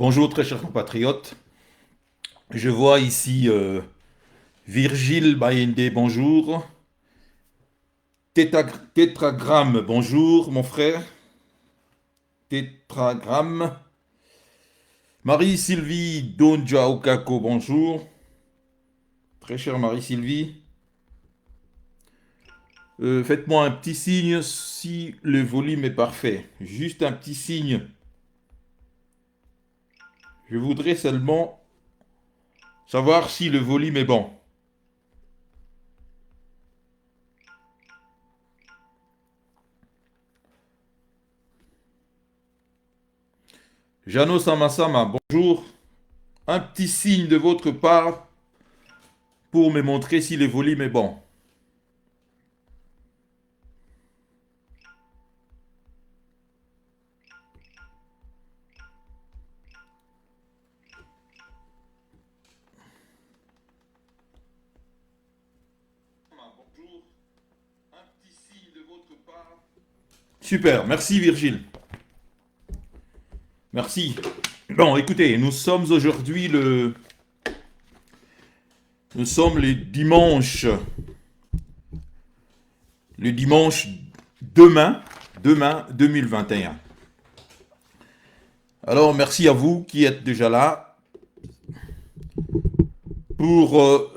Bonjour très chers compatriotes. Je vois ici Virgile Bayende, bonjour. Tétragramme, bonjour mon frère. Tétragramme. Marie-Sylvie Donja Okako, bonjour. Très chère Marie-Sylvie. Faites-moi un petit signe si le volume est parfait. Juste un petit signe. Je voudrais seulement savoir si le volume est bon. Jano Samasama, bonjour. Un petit signe de votre part pour me montrer si le volume est bon. Super, merci Virgile. Merci. Bon, écoutez, nous sommes aujourd'hui Nous sommes le dimanche demain 2021. Alors, merci à vous qui êtes déjà là pour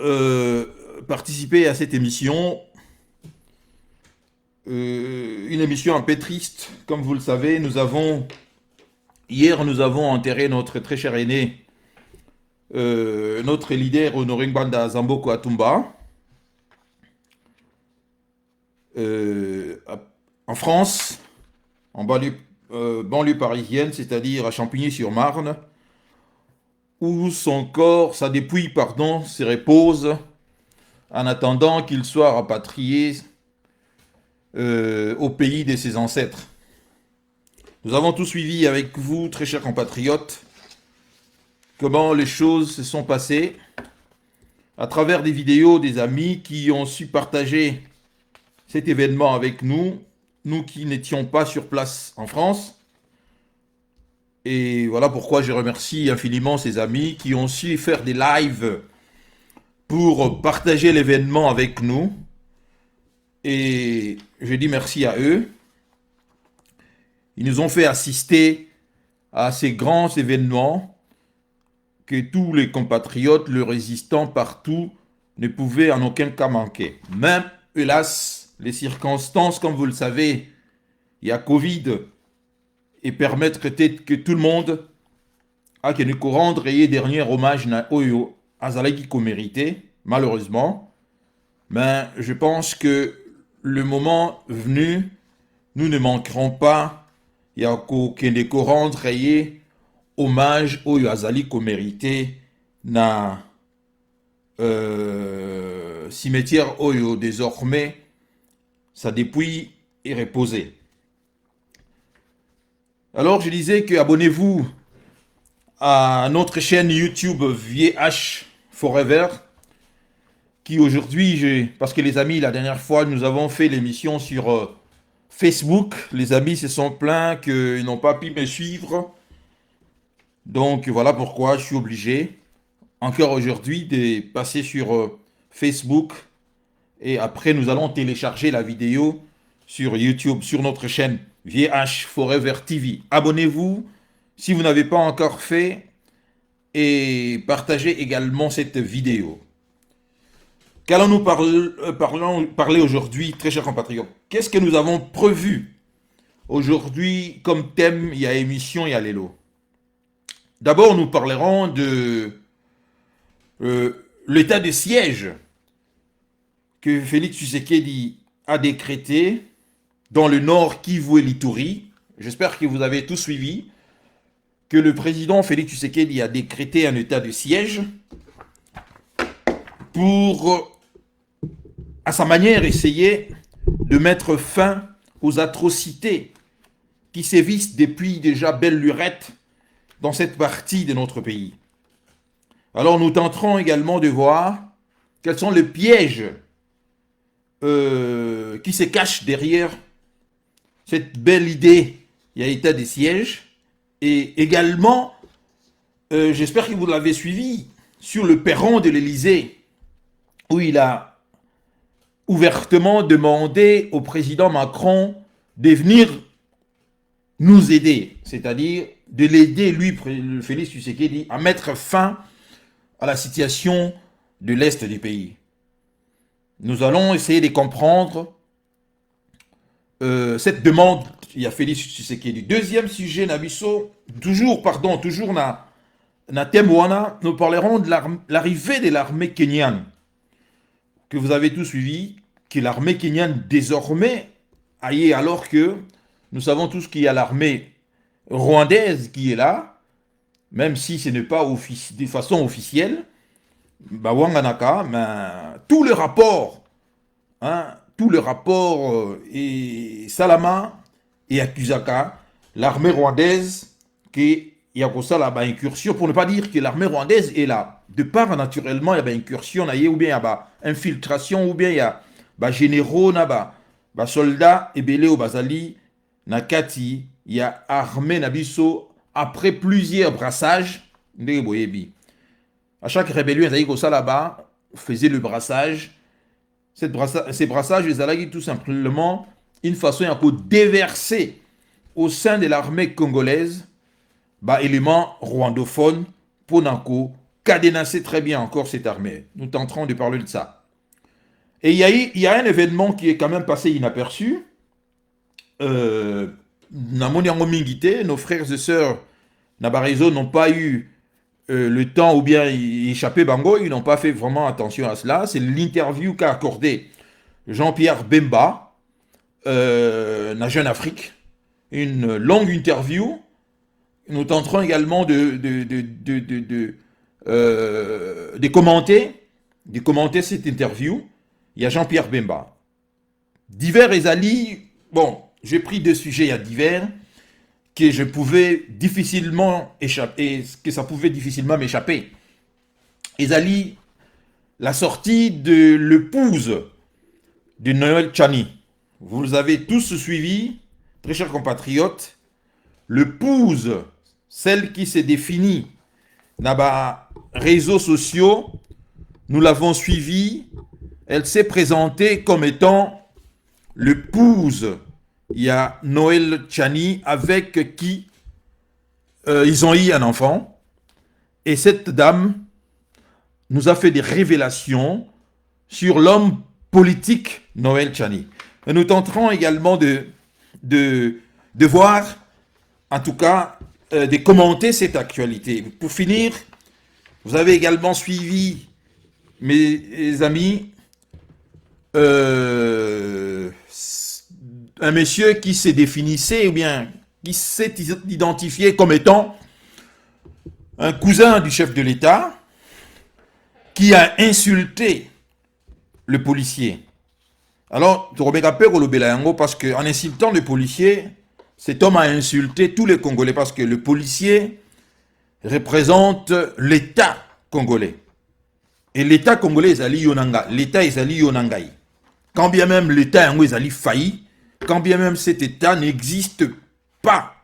participer à cette émission. Une émission un peu triste, comme vous le savez. Hier, nous avons enterré notre très cher aîné, notre leader Honoré Ngbanda Zamboko Atumba, en France, en banlieue parisienne, c'est-à-dire à Champigny-sur-Marne, où sa dépouille, pardon, se repose en attendant qu'il soit rapatrié au pays de ses ancêtres. Nous avons tout suivi avec vous, très chers compatriotes, comment les choses se sont passées à travers des vidéos des amis qui ont su partager cet événement avec nous, nous qui n'étions pas sur place en France. Et voilà pourquoi je remercie infiniment ces amis qui ont su faire des lives pour partager l'événement avec nous. Et je dis merci à eux. Ils nous ont fait assister à ces grands événements que tous les compatriotes, les résistants partout, ne pouvaient en aucun cas manquer. Même, hélas, les circonstances, comme vous le savez, il y a Covid, et permettre peut-être que tout le monde a que nous rendre et dernier hommage na oyo azalaki ko mérité, malheureusement. Mais je pense que le moment venu, nous ne manquerons pas ya ko kende ko rendre et hommage oyo azali ko mérité na cimetière oyo désormais sa dépouille est reposée. Alors je disais que abonnez-vous à notre chaîne YouTube VH Forever, qui aujourd'hui, parce que les amis, la dernière fois, nous avons fait l'émission sur Facebook. Les amis se sont plaints qu'ils n'ont pas pu me suivre. Donc voilà pourquoi je suis obligé, encore aujourd'hui, de passer sur Facebook. Et après, nous allons télécharger la vidéo sur YouTube, sur notre chaîne VH Forever TV. Abonnez-vous si vous n'avez pas encore fait et partagez également cette vidéo. Qu'allons-nous parler aujourd'hui, très chers compatriotes? Qu'est-ce que nous avons prévu aujourd'hui comme thème? Il y a émission, il y a l'élo. D'abord, nous parlerons de l'état de siège que Félix Tshisekedi a décrété dans le nord Kivu et l'Ituri. J'espère que vous avez tout suivi, que le président Félix Tshisekedi a décrété un état de siège pour, à sa manière, essayer de mettre fin aux atrocités qui sévissent depuis déjà belle lurette dans cette partie de notre pays. Alors nous tenterons également de voir quels sont les pièges qui se cachent derrière cette belle idée, il y a état de siège, et également j'espère que vous l'avez suivi, sur le perron de l'Élysée, où il a ouvertement demandé au président Macron de venir nous aider, c'est-à-dire de l'aider, lui, Félix Tshisekedi, à mettre fin à la situation de l'Est du pays. Nous allons essayer de comprendre cette demande. Il y a Félix Tshisekedi. Deuxième sujet, Nabiso, toujours na thème wana, nous parlerons de l'arrivée de l'armée kenyane, que vous avez tous suivi, que l'armée kenyane désormais aille, alors que nous savons tous qu'il y a l'armée rwandaise qui est là, même si ce n'est pas de façon officielle. Bawanganaka, mais tous les rapports, et Salama et Akuzaka, l'armée rwandaise, qui y a ça là, incursion, pour ne pas dire que l'armée rwandaise est là. De part, naturellement, il y a incursion, ou bien il y a infiltration, ou bien il y a généraux, soldats, et belé au Bazali, Nakati, il y a armée Nabiso, après plusieurs brassages, à chaque rébellion, là-bas, faisait le brassage. Ces brassages, ils allaient tout simplement une façon de déverser au sein de l'armée congolaise éléments rwandophones pour cadenasser très bien encore cette armée. Nous tenterons de parler de ça. Et il y a un événement qui est quand même passé inaperçu. Nos frères et sœurs Nabarezo n'ont pas eu le temps ou bien échappé bango, ils n'ont pas fait vraiment attention à cela. C'est l'interview qu'a accordé Jean-Pierre Bemba na Jeune Afrique, une longue interview. Nous tenterons également de commenter cette interview. Il y a Jean-Pierre Bemba. Divers et Ali, bon, j'ai pris deux sujets à divers que je pouvais difficilement échapper, que ça pouvait difficilement m'échapper. Ezali, la sortie de l'épouse de Noël Tchani. Vous avez tous suivi, très chers compatriotes, l'épouse, celle qui s'est définie dans les réseaux sociaux, nous l'avons suivie, elle s'est présentée comme étant l'épouse. Il y a Noël Tchani avec qui ils ont eu un enfant. Et cette dame nous a fait des révélations sur l'homme politique Noël Tchani. Et nous tenterons également de voir, en tout cas, de commenter cette actualité. Pour finir, vous avez également suivi, mes amis, un monsieur qui s'est définissait, ou bien qui s'est identifié comme étant un cousin du chef de l'État, qui a insulté le policier. Alors, parce qu'en insultant le policier, cet homme a insulté tous les Congolais, parce que le policier représente l'État congolais. Et l'État congolais est Ali Yonanga. L'État est Ali Yonangaï. Quand bien même l'État est Ali failli, quand bien même cet État n'existe pas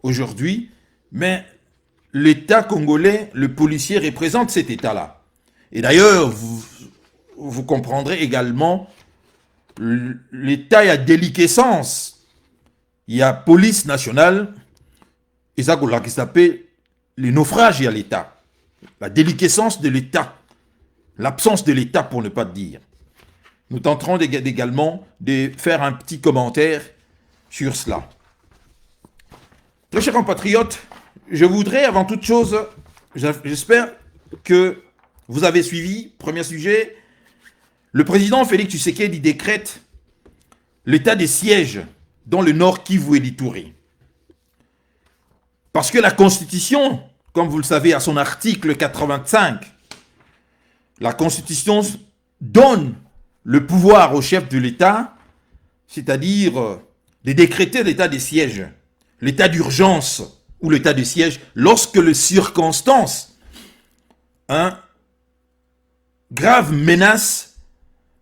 aujourd'hui, mais l'État congolais, le policier représente cet État-là. Et d'ailleurs, vous comprendrez également, l'État a déliquescence. Il y a police nationale, et ça qui s'appelle les naufrages à l'État. La déliquescence de l'État. L'absence de l'État, pour ne pas dire. Nous tenterons également de faire un petit commentaire sur cela. Très chers compatriotes, je voudrais avant toute chose, j'espère que vous avez suivi, premier sujet, le président Félix Tshisekedi décrète l'état de siège dans le Nord Kivu et l'Ituri. Parce que la Constitution, comme vous le savez, à son article 85, la Constitution donne le pouvoir au chef de l'État, c'est-à-dire de décréter l'état de siège, l'état d'urgence ou l'état de siège, lorsque les circonstances graves menacent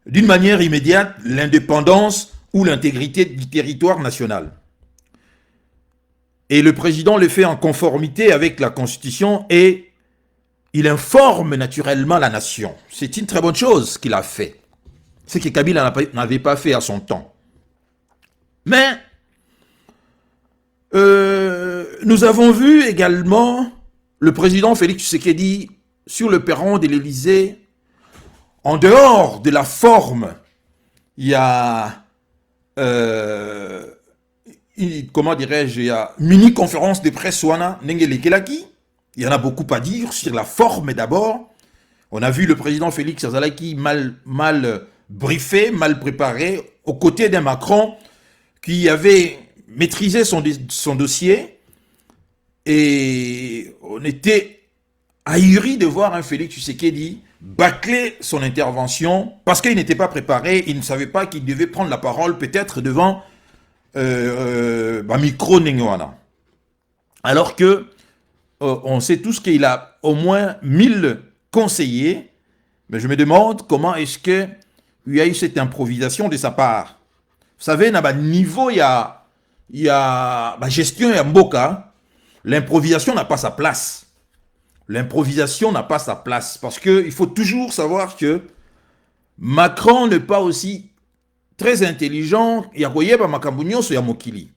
d'une manière immédiate l'indépendance ou l'intégrité du territoire national. Et le président le fait en conformité avec la Constitution et il informe naturellement la nation. C'est une très bonne chose qu'il a fait. Ce que Kabila n'avait pas fait à son temps. Mais nous avons vu également le président Félix Tshisekedi sur le perron de l'Élysée. En dehors de la forme, il y a comment dirais-je, il y a mini-conférence de presse Wana Nengelekelaki. Il y en a beaucoup à dire sur la forme d'abord. On a vu le président Félix Azalaki mal briefé, mal préparé, aux côtés d'un Macron qui avait maîtrisé son dossier. Et on était ahuri de voir un Félix Tshisekedi bâcler son intervention parce qu'il n'était pas préparé, il ne savait pas qu'il devait prendre la parole peut-être devant micro Nengoana. Alors que on sait tous qu'il a au moins 1000 conseillers, mais je me demande comment est-ce qu'il y a eu cette improvisation de sa part. Vous savez, à niveau, il y a gestion et Mboka, l'improvisation n'a pas sa place. L'improvisation n'a pas sa place parce qu'il faut toujours savoir que Macron n'est pas aussi très intelligent, Yakoyeba Makambunyo sur Yamokili.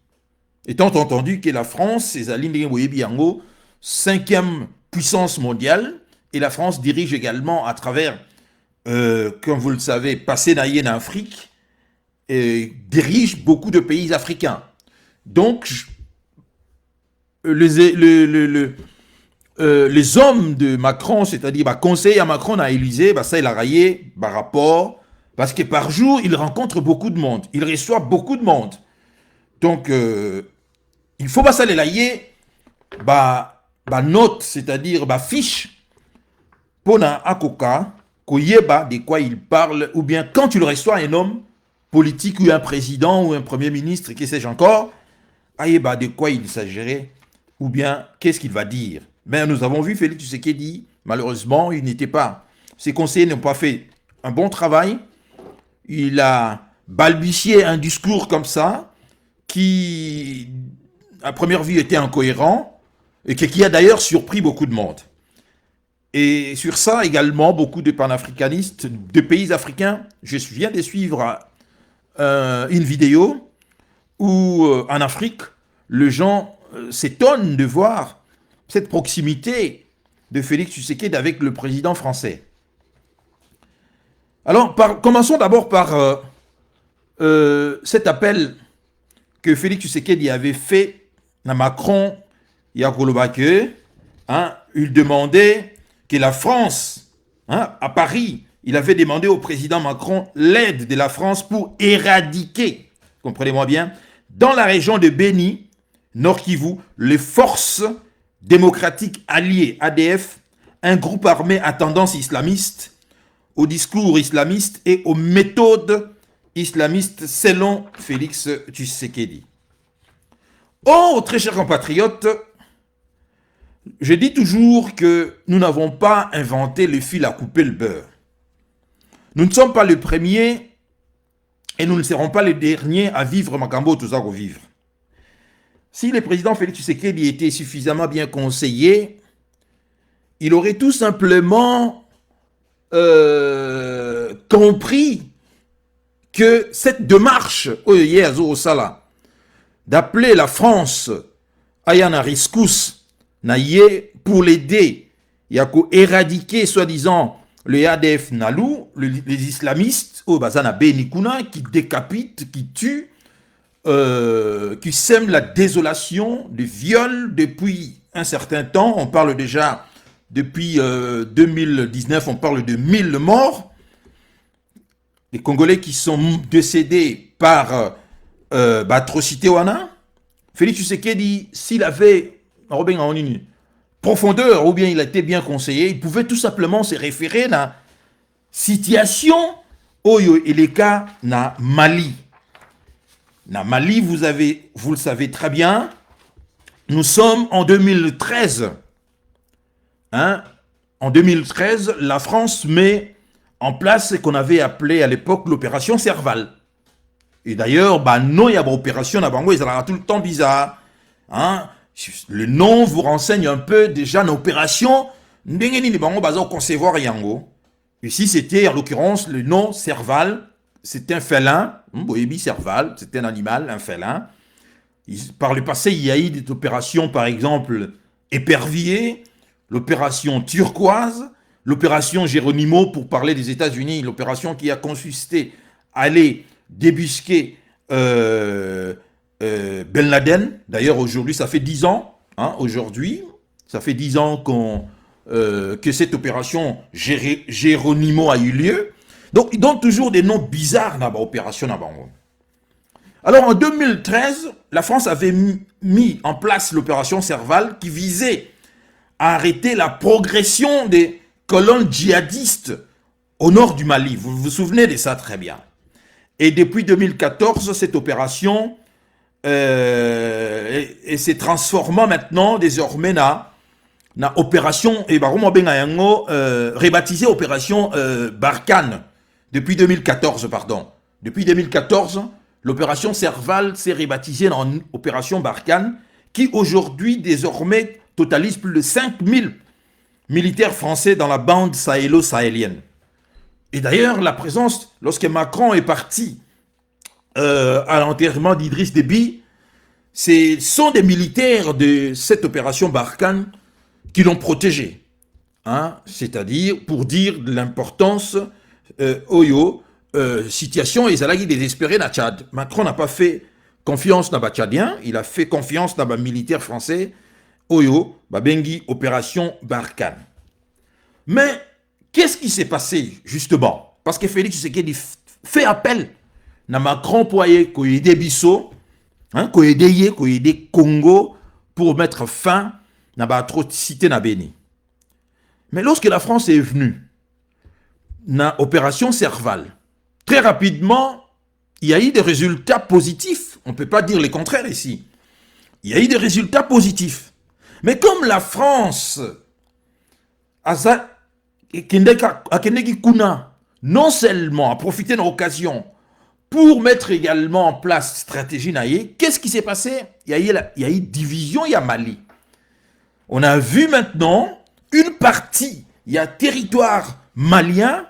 Étant entendu que la France, c'est Aline Yango, 5e puissance mondiale, et la France dirige également à travers, comme vous le savez, passé naïen en Afrique, et dirige beaucoup de pays africains. Donc, les hommes de Macron, c'est-à-dire conseiller à Macron à Élysée, ça il a raillé par rapport, parce que par jour, il rencontre beaucoup de monde, il reçoit beaucoup de monde. Donc, il faut pas ça les lailler, note, c'est-à-dire fiche, pona akoka, koyeba de quoi il parle, ou bien quand tu le reçois un homme politique ou un président ou un premier ministre, que sais-je encore, ayeba de quoi il s'agirait, ou bien qu'est-ce qu'il va dire. Mais nous avons vu Félix Tshisekedi, malheureusement, il n'était pas, ses conseillers n'ont pas fait un bon travail. Il a balbutié un discours comme ça, qui, à première vue, était incohérent, et qui a d'ailleurs surpris beaucoup de monde. Et sur ça, également, beaucoup de panafricanistes, de pays africains, je viens de suivre une vidéo où, en Afrique, les gens s'étonnent de voir cette proximité de Félix Tshisekedi avec le président français. Alors, commençons d'abord par cet appel que Félix Tshisekedi avait fait à Macron, il demandait que la France, à Paris, il avait demandé au président Macron l'aide de la France pour éradiquer, comprenez-moi bien, dans la région de Béni, Nord Kivu, les forces démocratiques alliées ADF, un groupe armé à tendance islamiste, au discours islamiste et aux méthodes islamistes selon Félix Tshisekedi. Oh, très chers compatriotes, je dis toujours que nous n'avons pas inventé le fil à couper le beurre. Nous ne sommes pas les premiers et nous ne serons pas les derniers à vivre Makambo tout ça vivre. Si le président Félix Tshisekedi était suffisamment bien conseillé, il aurait tout simplement compris que cette démarche d'appeler la France à Yana Riskus pour l'aider et à éradiquer soi-disant le ADF Nalou, les islamistes au Bazana Benikuna qui décapitent, qui tuent, qui sèment la désolation, des viols depuis un certain temps. On parle déjà depuis 2019, on parle de 1000 morts. Les Congolais qui sont décédés par atrocité wana. Félix Tshisekedi, s'il avait profondeur ou bien il a été bien conseillé, il pouvait tout simplement se référer à la situation Oyo et les cas na Mali. Na Mali, vous le savez très bien, nous sommes en 2013. En 2013, la France met en place ce qu'on avait appelé à l'époque l'opération Serval. Et d'ailleurs, non, il y a une opération à Bango, ils ont tout le temps bizarre. Le nom vous renseigne un peu déjà l'opération. Concevoir yango. Ici, c'était en l'occurrence le nom Serval. C'est un félin. Serval, c'est un animal, un félin. Par le passé, il y a eu des opérations, par exemple, Épervier, l'opération Turquoise, l'opération Geronimo pour parler des États-Unis, l'opération qui a consisté à aller débusquer Ben Laden. D'ailleurs, aujourd'hui, ça fait 10 ans. Hein, aujourd'hui, ça fait 10 ans que cette opération Geronimo a eu lieu. Donc, ils donnent toujours des noms bizarres dans l'opération. Alors, en 2013, la France avait mis en place l'opération Serval qui visait à arrêter la progression des colonnes djihadistes au nord du Mali. Vous vous souvenez de ça très bien. Et depuis 2014, cette opération s'est transformée maintenant, désormais, na opération, rebaptisée opération Barkhane. Depuis 2014, pardon. Depuis 2014, l'opération Serval s'est rebaptisée en opération Barkhane, qui aujourd'hui, désormais, totalise plus de 5000 militaires français dans la bande sahélo-sahélienne. Et d'ailleurs, la présence, lorsque Macron est parti à l'enterrement d'Idriss Déby, ce sont des militaires de cette opération Barkhane qui l'ont protégé. Hein? C'est-à-dire, pour dire de l'importance, situation ezalaki désespérée na Tchad. Macron n'a pas fait confiance dans les Tchadiens, il a fait confiance dans les militaires français, Babengi, opération Barkhane. Mais qu'est-ce qui s'est passé, justement? Parce que Félix Tshisekedi fait appel à Macron pour aider Bissau, pour aider Congo pour mettre fin à l'atrocité na Béni. Mais lorsque la France est venue dans l'opération Serval, très rapidement, il y a eu des résultats positifs. On ne peut pas dire le contraire ici. Il y a eu des résultats positifs. Mais comme la France non seulement a profité de l'occasion pour mettre également en place stratégie naïe, qu'est-ce qui s'est passé? Il y a eu division, il y a Mali. On a vu maintenant une partie, il y a territoire malien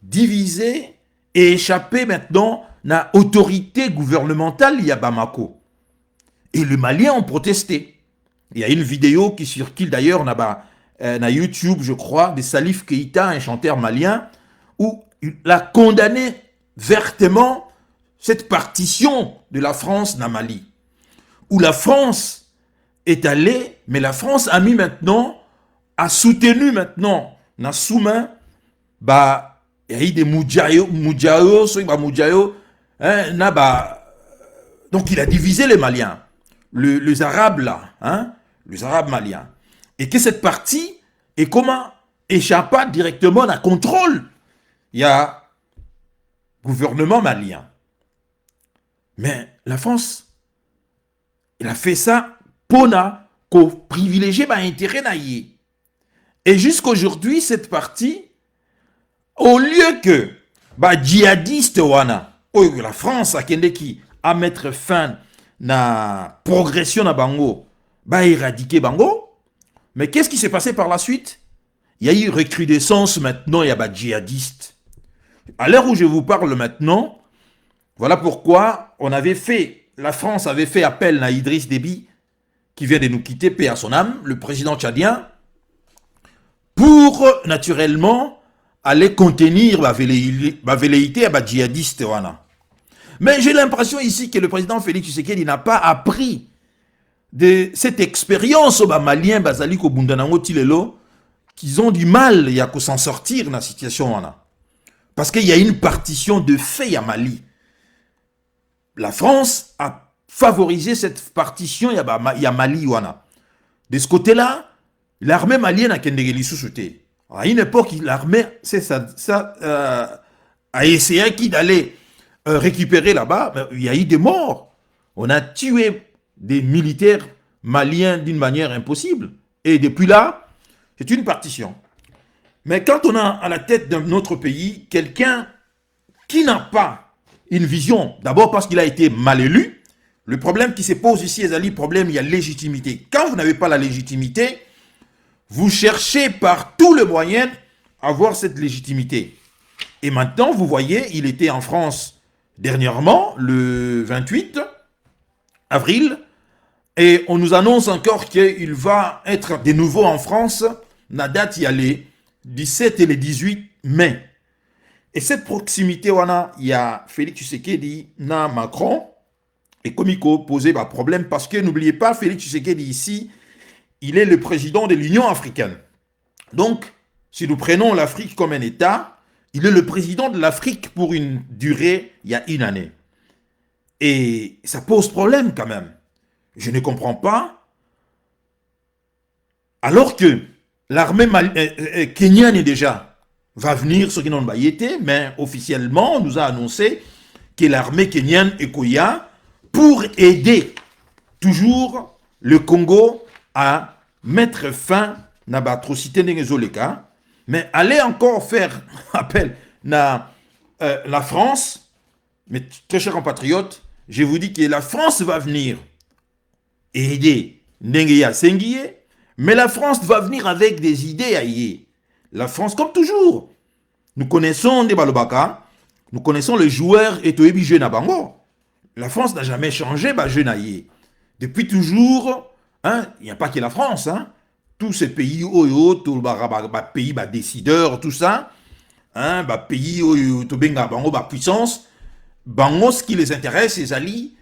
divisé et échappé maintenant à l'autorité gouvernementale, il y a Bamako. Et les Maliens ont protesté. Il y a une vidéo qui circule d'ailleurs na YouTube, je crois, de Salif Keïta, un chanteur malien, où il a condamné vertement cette partition de la France dans Mali. Où la France est allée, mais la France a mis maintenant, a soutenu maintenant, dans sous-main, il y a eu des Moudjayo, donc il a divisé les Maliens, les Arabes là, les Arabes maliens. Et que cette partie est comment échappa directement à contrôle. Il y a gouvernement malien. Mais la France, elle a fait ça pour privilégier l'intérêt naïe. Et jusqu'aujourd'hui, cette partie, au lieu que djihadiste la France a à mettre fin à la progression na bango, éradiquer bango. Mais qu'est-ce qui s'est passé par la suite? Il y a eu recrudescence maintenant, il y a des djihadistes. À l'heure où je vous parle maintenant, voilà pourquoi la France avait fait appel à Idriss Déby, qui vient de nous quitter, paix à son âme, le président tchadien, pour naturellement aller contenir la velléité à des djihadistes. Mais j'ai l'impression ici que le président Félix Tshisekedi n'a pas appris de cette expérience aux Maliens Bazali Kobundanango Tilelo qu'ils ont du mal à s'en sortir dans la situation. Parce qu'il y a une partition de fait à Mali. La France a favorisé cette partition à Mali. De ce côté-là, l'armée malienne a kendegeli sous-souté. À une époque, l'armée a essayé d'aller récupérer là-bas. Il y a eu des morts. On a tué des militaires maliens d'une manière impossible. Et depuis là, c'est une partition. Mais quand on a à la tête d'un autre pays quelqu'un qui n'a pas une vision, d'abord parce qu'il a été mal élu, Le problème qui se pose ici, Ezali, problème, il y a légitimité. Quand vous n'avez pas la légitimité, vous cherchez par tous les moyens à avoir cette légitimité. Et maintenant, vous voyez, il était en France dernièrement, le 28 avril, et on nous annonce encore qu'il va être de nouveau en France, la date y aller, 17 et le 18 mai. Et cette proximité, il y a Félix Tshisekedi, na Macron, et Komiko posait problème parce que n'oubliez pas, Félix Tshisekedi ici, il est le président de l'Union africaine. Donc, si nous prenons l'Afrique comme un État, il est le président de l'Afrique pour une durée, il y a une année. Et ça pose problème quand même. Je ne comprends pas. Alors que l'armée kenyane déjà va venir, ce qui n'ont pas été, mais officiellement, on nous a annoncé que l'armée kenyane est Koya pour aider toujours le Congo à mettre fin à l'atrocité de Zoleka, mais aller encore faire appel à la France, mes très chers compatriotes, je vous dis que la France va venir aider Nengeya Sengiye, mais la France va venir avec des idées aïe. La France, comme toujours, nous connaissons des Balobaka, nous connaissons les joueurs et Toebi Jeune à Bango. La France n'a jamais changé, jeune aïe. Depuis toujours, il n'y a pas que la France, tous ces pays, tous les pays décideurs, tout ça, pays, Tobenga Bango, puissance, Bango, ce qui les intéresse, les alliés,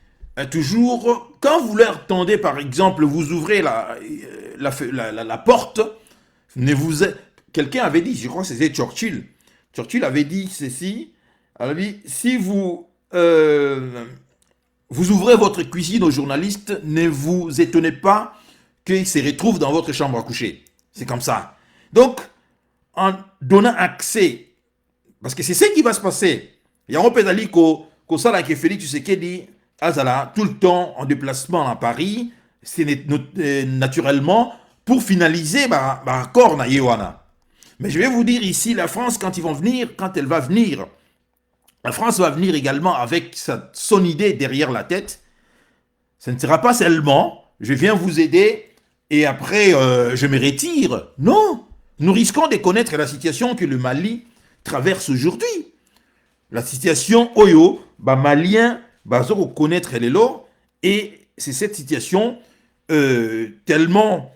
toujours, quand vous leur tendez, par exemple, vous ouvrez la porte, quelqu'un avait dit, je crois que c'était Churchill. Churchill avait dit ceci, alors, si vous ouvrez votre cuisine aux journalistes, ne vous étonnez pas qu'ils se retrouvent dans votre chambre à coucher. C'est comme ça. Donc, en donnant accès, parce que c'est ce qui va se passer. Il y a un pédali que ça, que Félix Tshisekedi, Azala, tout le temps en déplacement à Paris, c'est naturellement pour finaliser l'accord na Yewana. Mais je vais vous dire ici, la France, quand elle va venir, la France va venir également avec son idée derrière la tête. Ce ne sera pas seulement, je viens vous aider et après je me retire. Non, nous risquons de connaître la situation que le Mali traverse aujourd'hui. La situation Oyo, malien, bazo connaître les lots, et c'est cette situation tellement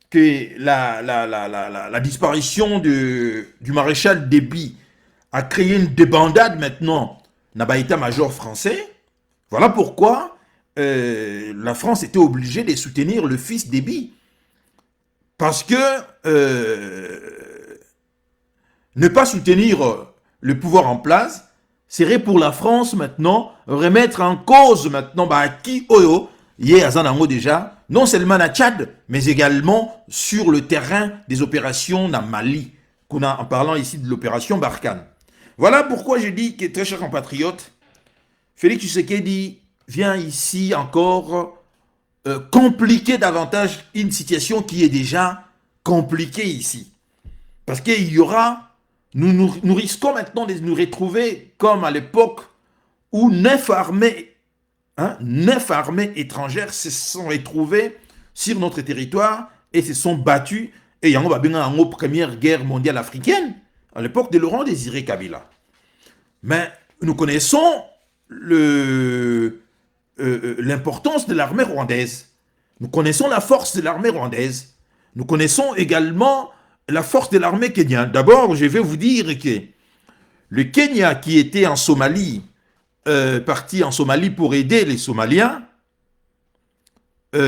que la disparition du maréchal Déby a créé une débandade maintenant dans l'état-major français. Voilà pourquoi la France était obligée de soutenir le fils Déby. Parce que ne pas soutenir le pouvoir en place serait pour la France maintenant remettre en cause maintenant qui Oyo yé azanango déjà non seulement à Tchad mais également sur le terrain des opérations dans Mali en parlant ici de l'opération Barkhane. Voilà pourquoi je dis que très chers compatriotes, Félix Tshisekedi vient ici encore compliquer davantage une situation qui est déjà compliquée ici. Parce qu'il y aura, nous risquons maintenant de nous retrouver comme à l'époque où 9 armées étrangères se sont retrouvées sur notre territoire et se sont battues. Et il y a une première guerre mondiale africaine, à l'époque de Laurent Désiré Kabila. Mais nous connaissons l'importance de l'armée rwandaise. Nous connaissons la force de l'armée rwandaise. Nous connaissons également la force de l'armée kenyane. D'abord, je vais vous dire que le Kenya qui était en Somalie, parti en Somalie pour aider les Somaliens, je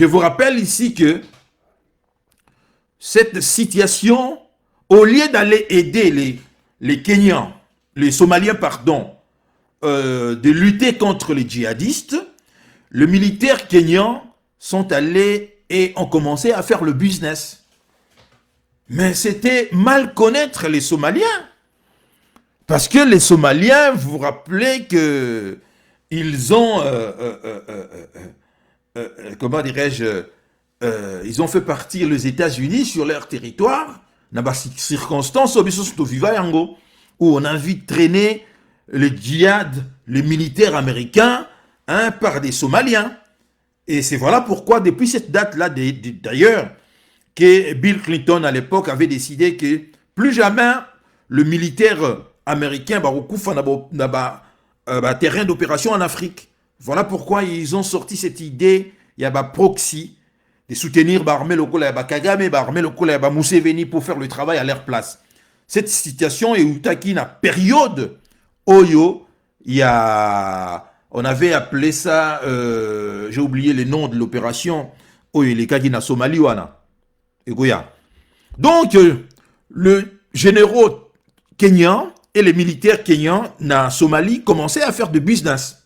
vous rappelle ici que cette situation, au lieu d'aller aider les Kenyans, les Somaliens, pardon, de lutter contre les djihadistes, les militaires kenyans sont allés et ont commencé à faire le business. Mais c'était mal connaître les Somaliens. Parce que les Somaliens, vous vous rappelez que ils ont, comment dirais-je, ils ont fait partir les États-Unis sur leur territoire, dans des circonstances où on a envie de traîner le djihad, les militaires américains, hein, par des Somaliens. Et c'est voilà pourquoi, depuis cette date-là, d'ailleurs, que Bill Clinton, à l'époque, avait décidé que plus jamais le militaire américain va terrain d'opération en Afrique. Voilà pourquoi ils ont sorti cette idée, il y a proxy, de soutenir l'armée locale, Kagame, l'armée locale, Museveni pour faire le travail à leur place. Cette situation est utaki na période Oyo, il y a, on avait appelé ça, j'ai oublié le nom de l'opération, Oyo, les Kagi na Somalie, wana. Donc, le généraux kenyan et les militaires kenyans na Somalie commençaient à faire de business.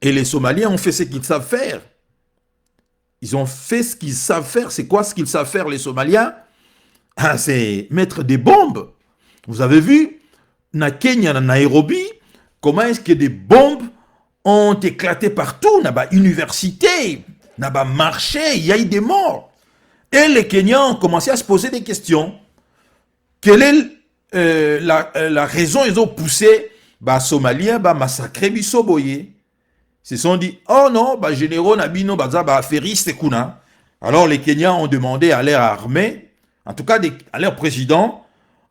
Et les Somaliens ont fait ce qu'ils savent faire. Ils ont fait ce qu'ils savent faire. C'est quoi ce qu'ils savent faire, les Somaliens? Ah, c'est mettre des bombes. Vous avez vu, na Kenya, na Nairobi, comment est-ce que des bombes ont éclaté partout, na université, na marché, il y a eu des morts. Et les Kenyans ont commencé à se poser des questions. Quelle est la raison ils ont poussé les Somaliens à massacrer Bissoboye? Ils se sont dit, oh non, généraux Nabino, affairistes kuna. Alors les Kenyans ont demandé à leur armée, en tout cas à leur président,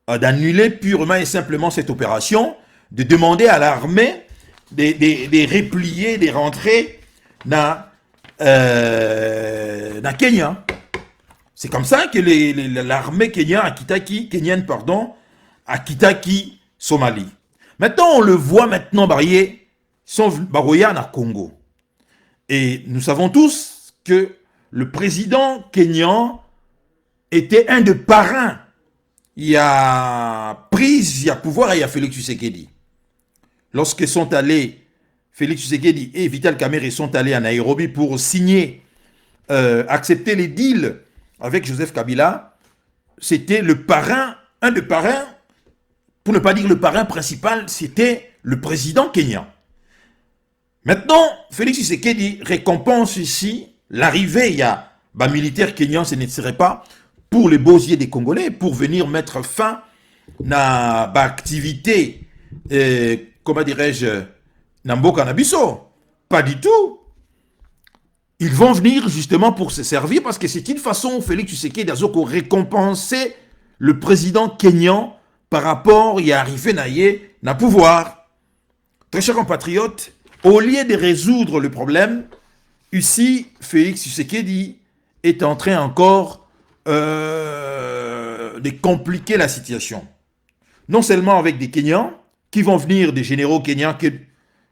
d'annuler purement et simplement cette opération, de demander à l'armée de replier, de rentrer dans Kenya. C'est comme ça que l'armée kenyane a quitté Somalie. Maintenant, on le voit maintenant, sont Baroya na Congo. Et nous savons tous que le président kenyan était un des parrains. Il y a prise, il y a pouvoir et il y a Félix Tshisekedi. Lorsque sont allés, Félix Tshisekedi et Vital Kamerhe sont allés à Nairobi pour signer, accepter les deals avec Joseph Kabila, c'était le parrain, un des parrains, pour ne pas dire le parrain principal, c'était le président kenyan. Maintenant, Félix Tshisekedi récompense ici l'arrivée, il y a militaire kenyan, ce ne serait pas pour les beaux yeux des Congolais, pour venir mettre fin à l'activité, comment dirais-je, Namboka Nabiso. Pas du tout. Ils vont venir justement pour se servir parce que c'est une façon où Félix Tshisekedi a récompensé le président kenyan par rapport à arriver na pouvoir. Très chers compatriotes, au lieu de résoudre le problème, ici, Félix Tshisekedi est en train encore de compliquer la situation. Non seulement avec des Kenyans, qui vont venir des généraux kenyans, que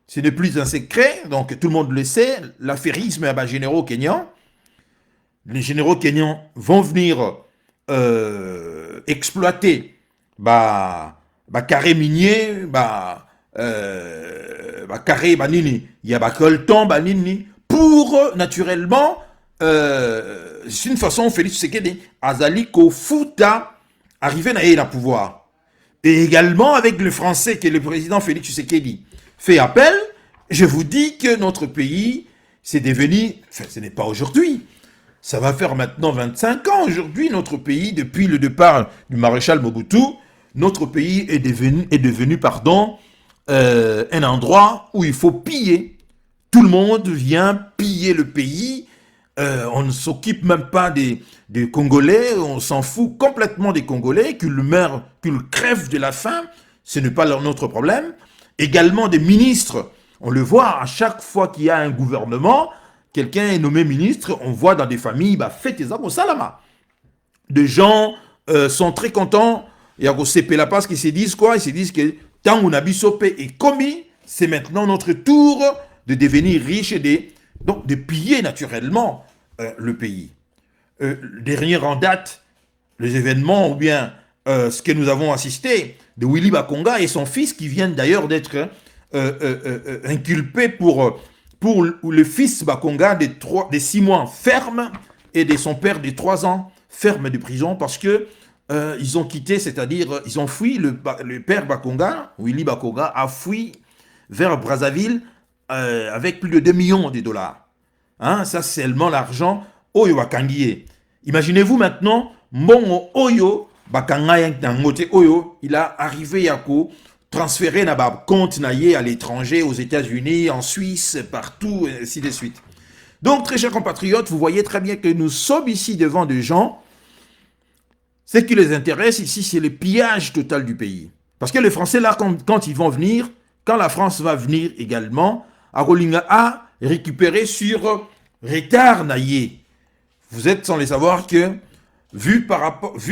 ce n'est plus un secret, donc tout le monde le sait, l'affairisme est généraux kenyans. Les généraux kenyans vont venir exploiter carré minier, carré banini, il y a coltan banini, pour naturellement, c'est une façon Félix Tshisekedi azali ko futa arriver na pouvoir. Et également avec le français que le président Félix Tshisekedi fait appel, je vous dis que notre pays, c'est devenu, enfin ce n'est pas aujourd'hui, ça va faire maintenant 25 ans aujourd'hui, notre pays, depuis le départ du maréchal Mobutu, notre pays est devenu un endroit où il faut piller. Tout le monde vient piller le pays. On ne s'occupe même pas des Congolais. On s'en fout complètement des Congolais. Qu'ils meurent, qu'ils crèvent de la faim, ce n'est pas notre problème. Également des ministres. On le voit à chaque fois qu'il y a un gouvernement, quelqu'un est nommé ministre, on voit dans des familles, faites tes au salama. Des gens sont très contents. Il y a la parce qu'ils se disent quoi? Ils se disent que tant qu'on a bisopé et commis, c'est maintenant notre tour de devenir riche et donc de piller naturellement le pays. Dernier en date, les événements ou bien ce que nous avons assisté de Willy Bakonga et son fils qui viennent d'ailleurs d'être inculpés pour le fils Bakonga de 6 mois ferme et de son père de 3 ans ferme de prison parce que ils ont quitté, c'est-à-dire ils ont fui, le père Bakonga, Willy Bakonga, a fui vers Brazzaville avec plus de 2 millions de dollars. Hein, ça, c'est seulement l'argent Oyo Bakangié. Imaginez-vous maintenant, Mongo Oyo Bakanga Oyo, il a arrivé à transférer dans compte naïe à l'étranger, aux États-Unis, en Suisse, partout, et ainsi de suite. Donc, très chers compatriotes, vous voyez très bien que nous sommes ici devant des gens. Ce qui les intéresse ici, c'est le pillage total du pays. Parce que les Français, là, quand ils vont venir, quand la France va venir également, à Rolinga a récupéré sur retard naïe. Vous êtes sans le savoir que, vu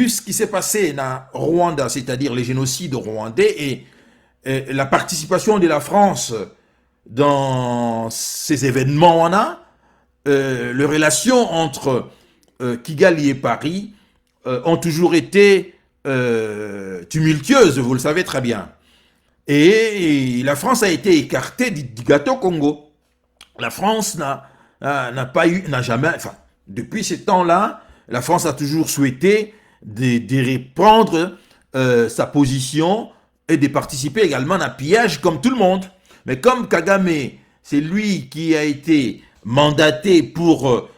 ce qui s'est passé dans Rwanda, c'est-à-dire les génocides rwandais et la participation de la France dans ces événements, on a les relations entre Kigali et Paris ont toujours été tumultueuses, vous le savez très bien. Et la France a été écartée du gâteau Congo. La France n'a jamais, enfin, depuis ce temps-là, la France a toujours souhaité de reprendre sa position et de participer également à un pillage comme tout le monde. Mais comme Kagame, c'est lui qui a été mandaté pour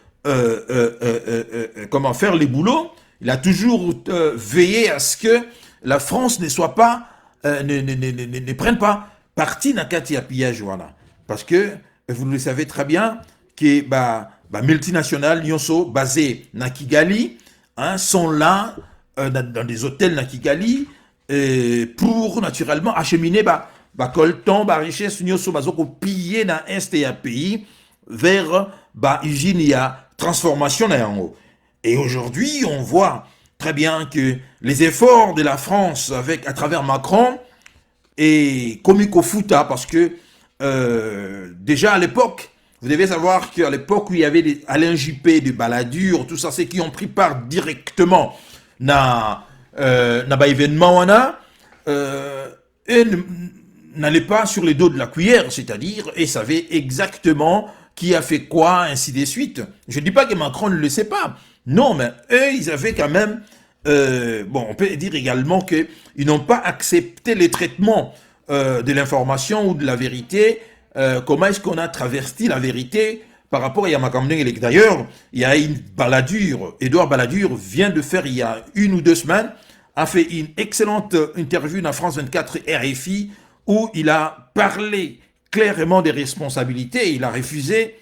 comment faire les boulots, il a toujours veillé à ce que la France ne soit pas, ne prenne pas partie dans le pillage. Voilà. Parce que vous le savez très bien que multinationales Nyonso basées à Kigali sont là dans des hôtels à Kigali pour naturellement acheminer coltan, richesse Nyonso bazoko piller dans est et pays vers usine et transformation en haut. Et aujourd'hui, on voit très bien que les efforts de la France à travers Macron est comique au fouta parce que déjà à l'époque, vous devez savoir qu'à l'époque où il y avait Alain Juppé, de Balladur, tout ça, c'est qui ont pris part directement dans l'événement, et n'allaient pas sur les dos de la cuillère, c'est-à-dire, et savaient exactement qui a fait quoi, ainsi de suite. Je ne dis pas que Macron ne le sait pas. Non, mais eux, ils avaient quand même... on peut dire également qu'ils n'ont pas accepté les traitements de l'information ou de la vérité. Comment est-ce qu'on a traversé la vérité par rapport à Yamakamden? D'ailleurs, il y a une Balladur, Édouard Balladur vient de faire, il y a 1 ou 2 semaines, a fait une excellente interview dans France 24 RFI où il a parlé clairement des responsabilités. Il a refusé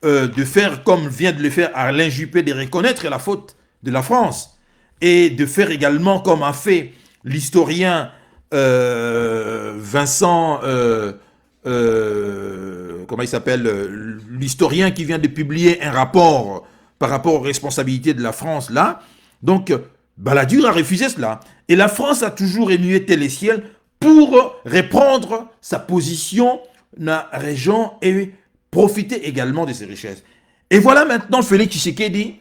de faire comme vient de le faire Alain Juppé, de reconnaître la faute de la France et de faire également comme a fait l'historien Vincent, comment il s'appelle, l'historien qui vient de publier un rapport par rapport aux responsabilités de la France là. Donc Balladur a refusé cela. Et la France a toujours remué tel et ciel pour reprendre sa position dans la région et profiter également de ses richesses. Et voilà maintenant Félix Tshisekedi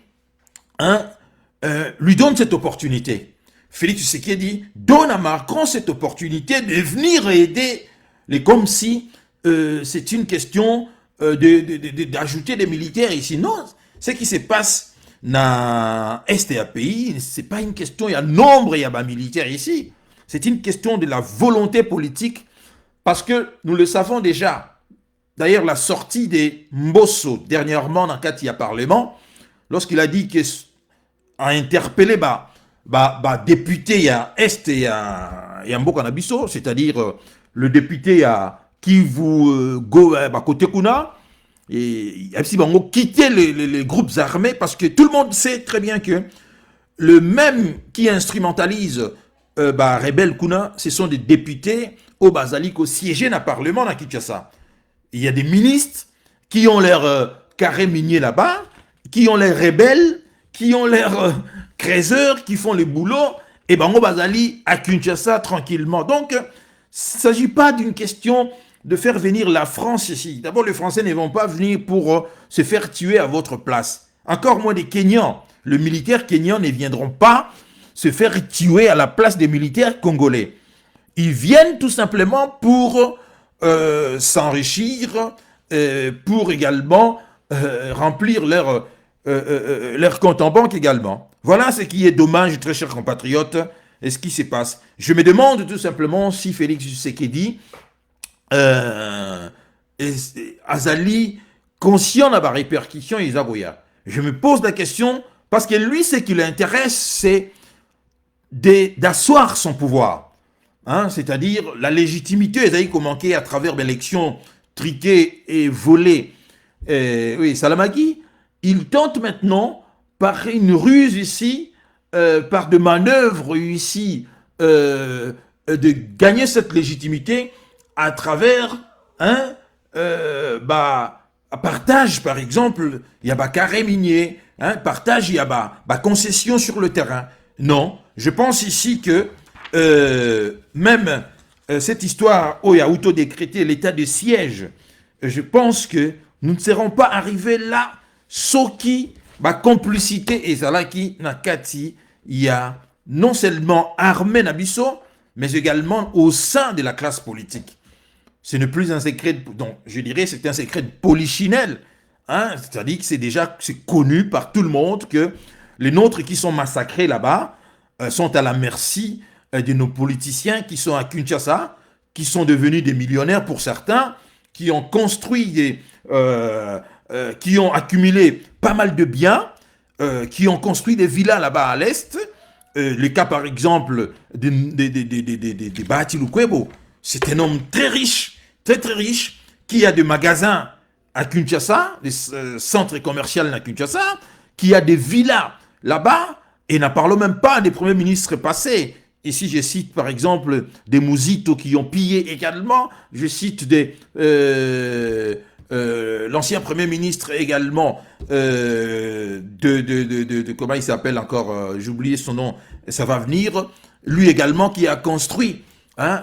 lui donne cette opportunité. Félix Tshisekedi donne à Macron cette opportunité de venir aider les comme si c'est une question d'ajouter des militaires ici. Non, ce qui se passe dans l'Est et à pays, ce n'est pas une question, il y a nombre, il y a des militaires ici. C'est une question de la volonté politique parce que nous le savons déjà. D'ailleurs, la sortie de Mbosso dernièrement dans le cadre du Parlement, lorsqu'il a dit qu'il a interpellé député à Est et à Mbokanabiso, c'est-à-dire le député à Kivu côté Kuna, et a quitté les groupes armés parce que tout le monde sait très bien que le même qui instrumentalise rebelle Kuna, ce sont des députés au Basaliko siégés dans le Parlement à Kinshasa. Il y a des ministres qui ont l'air carré minier là-bas, qui ont l'air rebelles, qui ont l'air crézeurs, qui font les boulots, et au Basali à Kinshasa tranquillement. Donc, il ne s'agit pas d'une question de faire venir la France ici. D'abord, les Français ne vont pas venir pour se faire tuer à votre place. Encore moins des Kenyans. Les militaires kenyans ne viendront pas se faire tuer à la place des militaires congolais. Ils viennent tout simplement pour s'enrichir, pour également remplir leur compte en banque également. Voilà ce qui est dommage, très chers compatriotes, et ce qui se passe. Je me demande tout simplement si Félix Tshisekedi Azali conscient de la répercussion Isagoya. Je me pose la question parce que lui, ce qui l'intéresse, c'est d'asseoir son pouvoir. hein, c'est-à-dire la légitimité, ils avaient manqué à travers l'élection triquée et volée. Oui, Salamaki, il tente maintenant, par une ruse ici, par de manœuvres ici, de gagner cette légitimité à travers un partage, par exemple, il y a carré minier, hein, partage, il y a concession sur le terrain. Non, je pense ici que même cette histoire où il y a autodécrété l'état de siège, je pense que nous ne serons pas arrivés là, soki, complicité et zalaki nakati, il y a non seulement armée Nabiso, mais également au sein de la classe politique. Ce n'est plus un secret, donc je dirais c'est un secret polichinelle, hein, c'est-à-dire que c'est connu par tout le monde que les nôtres qui sont massacrés là-bas sont à la merci de nos politiciens qui sont à Kinshasa, qui sont devenus des millionnaires pour certains, qui ont construit qui ont accumulé pas mal de biens, qui ont construit des villas là-bas à l'est. Le cas par exemple de Bahati Lukwebo, c'est un homme très riche, très riche, qui a des magasins à Kinshasa, des centres commerciaux à Kinshasa, qui a des villas là-bas, et n'en parlons même pas des premiers ministres passés. Ici, je cite par exemple des Mouzitos qui ont pillé également, je cite l'ancien premier ministre également comment il s'appelle encore, j'ai oublié son nom, ça va venir, lui également qui a construit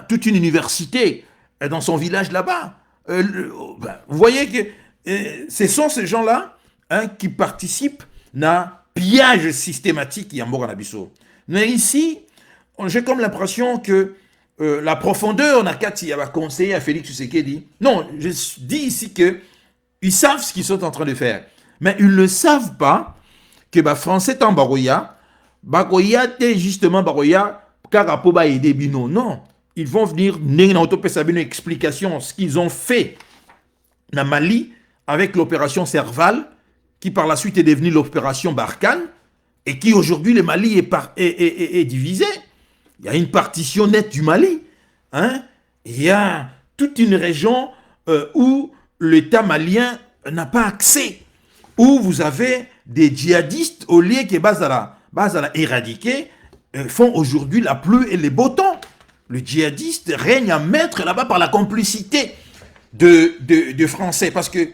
toute une université dans son village là-bas. Vous voyez que ce sont ces gens-là qui participent à un pillage systématique qui est en Abisso. Mais ici, j'ai comme l'impression que la profondeur, on a conseillé à Félix Tshisekedi. Non, je dis ici que ils savent ce qu'ils sont en train de faire. Mais ils ne savent pas que les Français sont Baroya. Baroya, c'est justement Baroya, car pour aider Bino. Non, ils vont venir, une explication, ce qu'ils ont fait dans Mali avec l'opération Serval, qui par la suite est devenue l'opération Barkhane, et qui aujourd'hui, le Mali est divisé. Il y a une partition nette du Mali. Hein? Il y a toute une région où l'État malien n'a pas accès, où vous avez des djihadistes, au lieu que Bazala éradiquer, font aujourd'hui la pluie et les beaux temps. Le djihadiste règne à maître là-bas par la complicité de Français. Parce que,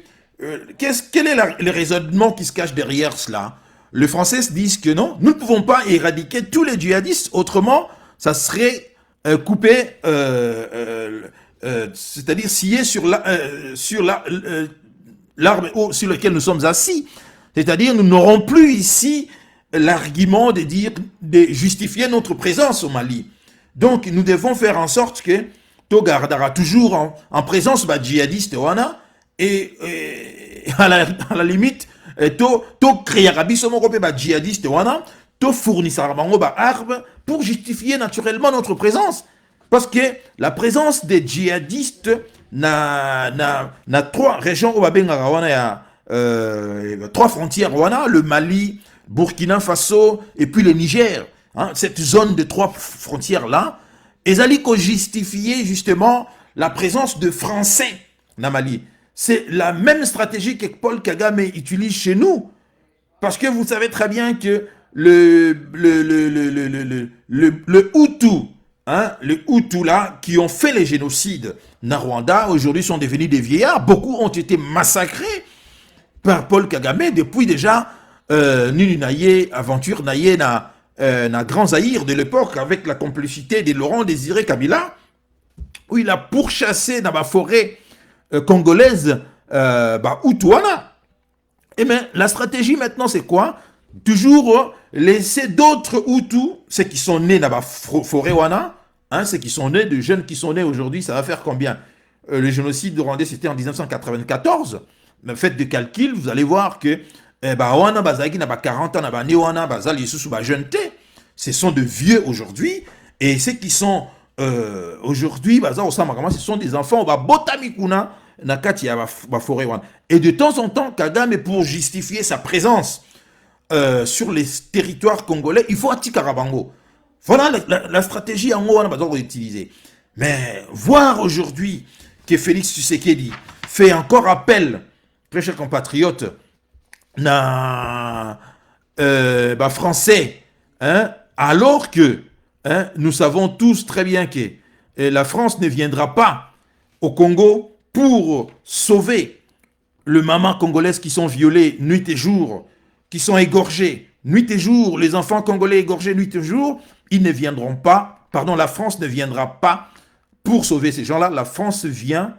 quel est le raisonnement qui se cache derrière cela? Les Français se disent que non, nous ne pouvons pas éradiquer tous les djihadistes, autrement, ça serait coupé, c'est-à-dire scié sur l'arbre sur lequel nous sommes assis. C'est-à-dire nous n'aurons plus ici l'argument de justifier notre présence au Mali. Donc nous devons faire en sorte que to gardera toujours en présence djihadiste wana et à la limite to créera biso moko pe djihadiste wana to fournissera bango armes pour justifier naturellement notre présence. Parce que la présence des djihadistes na trois régions où il y a trois frontières, le Mali, Burkina Faso et puis le Niger. Hein, cette zone de trois frontières-là, ils allaient justifier justement la présence de Français dans Mali. C'est la même stratégie que Paul Kagame utilise chez nous. Parce que vous savez très bien que le Hutu, les Hutus là, qui ont fait les génocides na Rwanda, aujourd'hui sont devenus des vieillards. Beaucoup ont été massacrés par Paul Kagame depuis déjà Nunu Naye, aventure Naye na Grand Zaïre de l'époque, avec la complicité de Laurent Désiré Kabila, où il a pourchassé dans la forêt congolaise Hutuana. Et bien, la stratégie maintenant, c'est quoi? Toujours laisser d'autres Hutus, ceux qui sont nés dans la forêt Wana, ceux qui sont nés, de jeunes qui sont nés aujourd'hui, ça va faire combien? Le génocide rwandais, c'était en 1994. Mais faites des calculs, vous allez voir que Wana Bazaki n'a pas 40 ans, n'a pas né Wana Bazali sous jeune. Ce sont de vieux aujourd'hui, et ceux qui sont aujourd'hui, ce sont des enfants, Botamikuna, Nakati ya forêt Wana. Et de temps en temps, Kagame, pour justifier sa présence sur les territoires congolais, il faut Atikarabango. Voilà la stratégie en haut, on va utiliser. Mais voir aujourd'hui que Félix Tshisekedi fait encore appel, très chers compatriotes, français, hein, alors que nous savons tous très bien que la France ne viendra pas au Congo pour sauver le maman congolaise qui sont violés nuit et jour, qui sont égorgés nuit et jour, les enfants congolais égorgés nuit et jour, ils ne viendront pas, pardon, la France ne viendra pas pour sauver ces gens-là. La France vient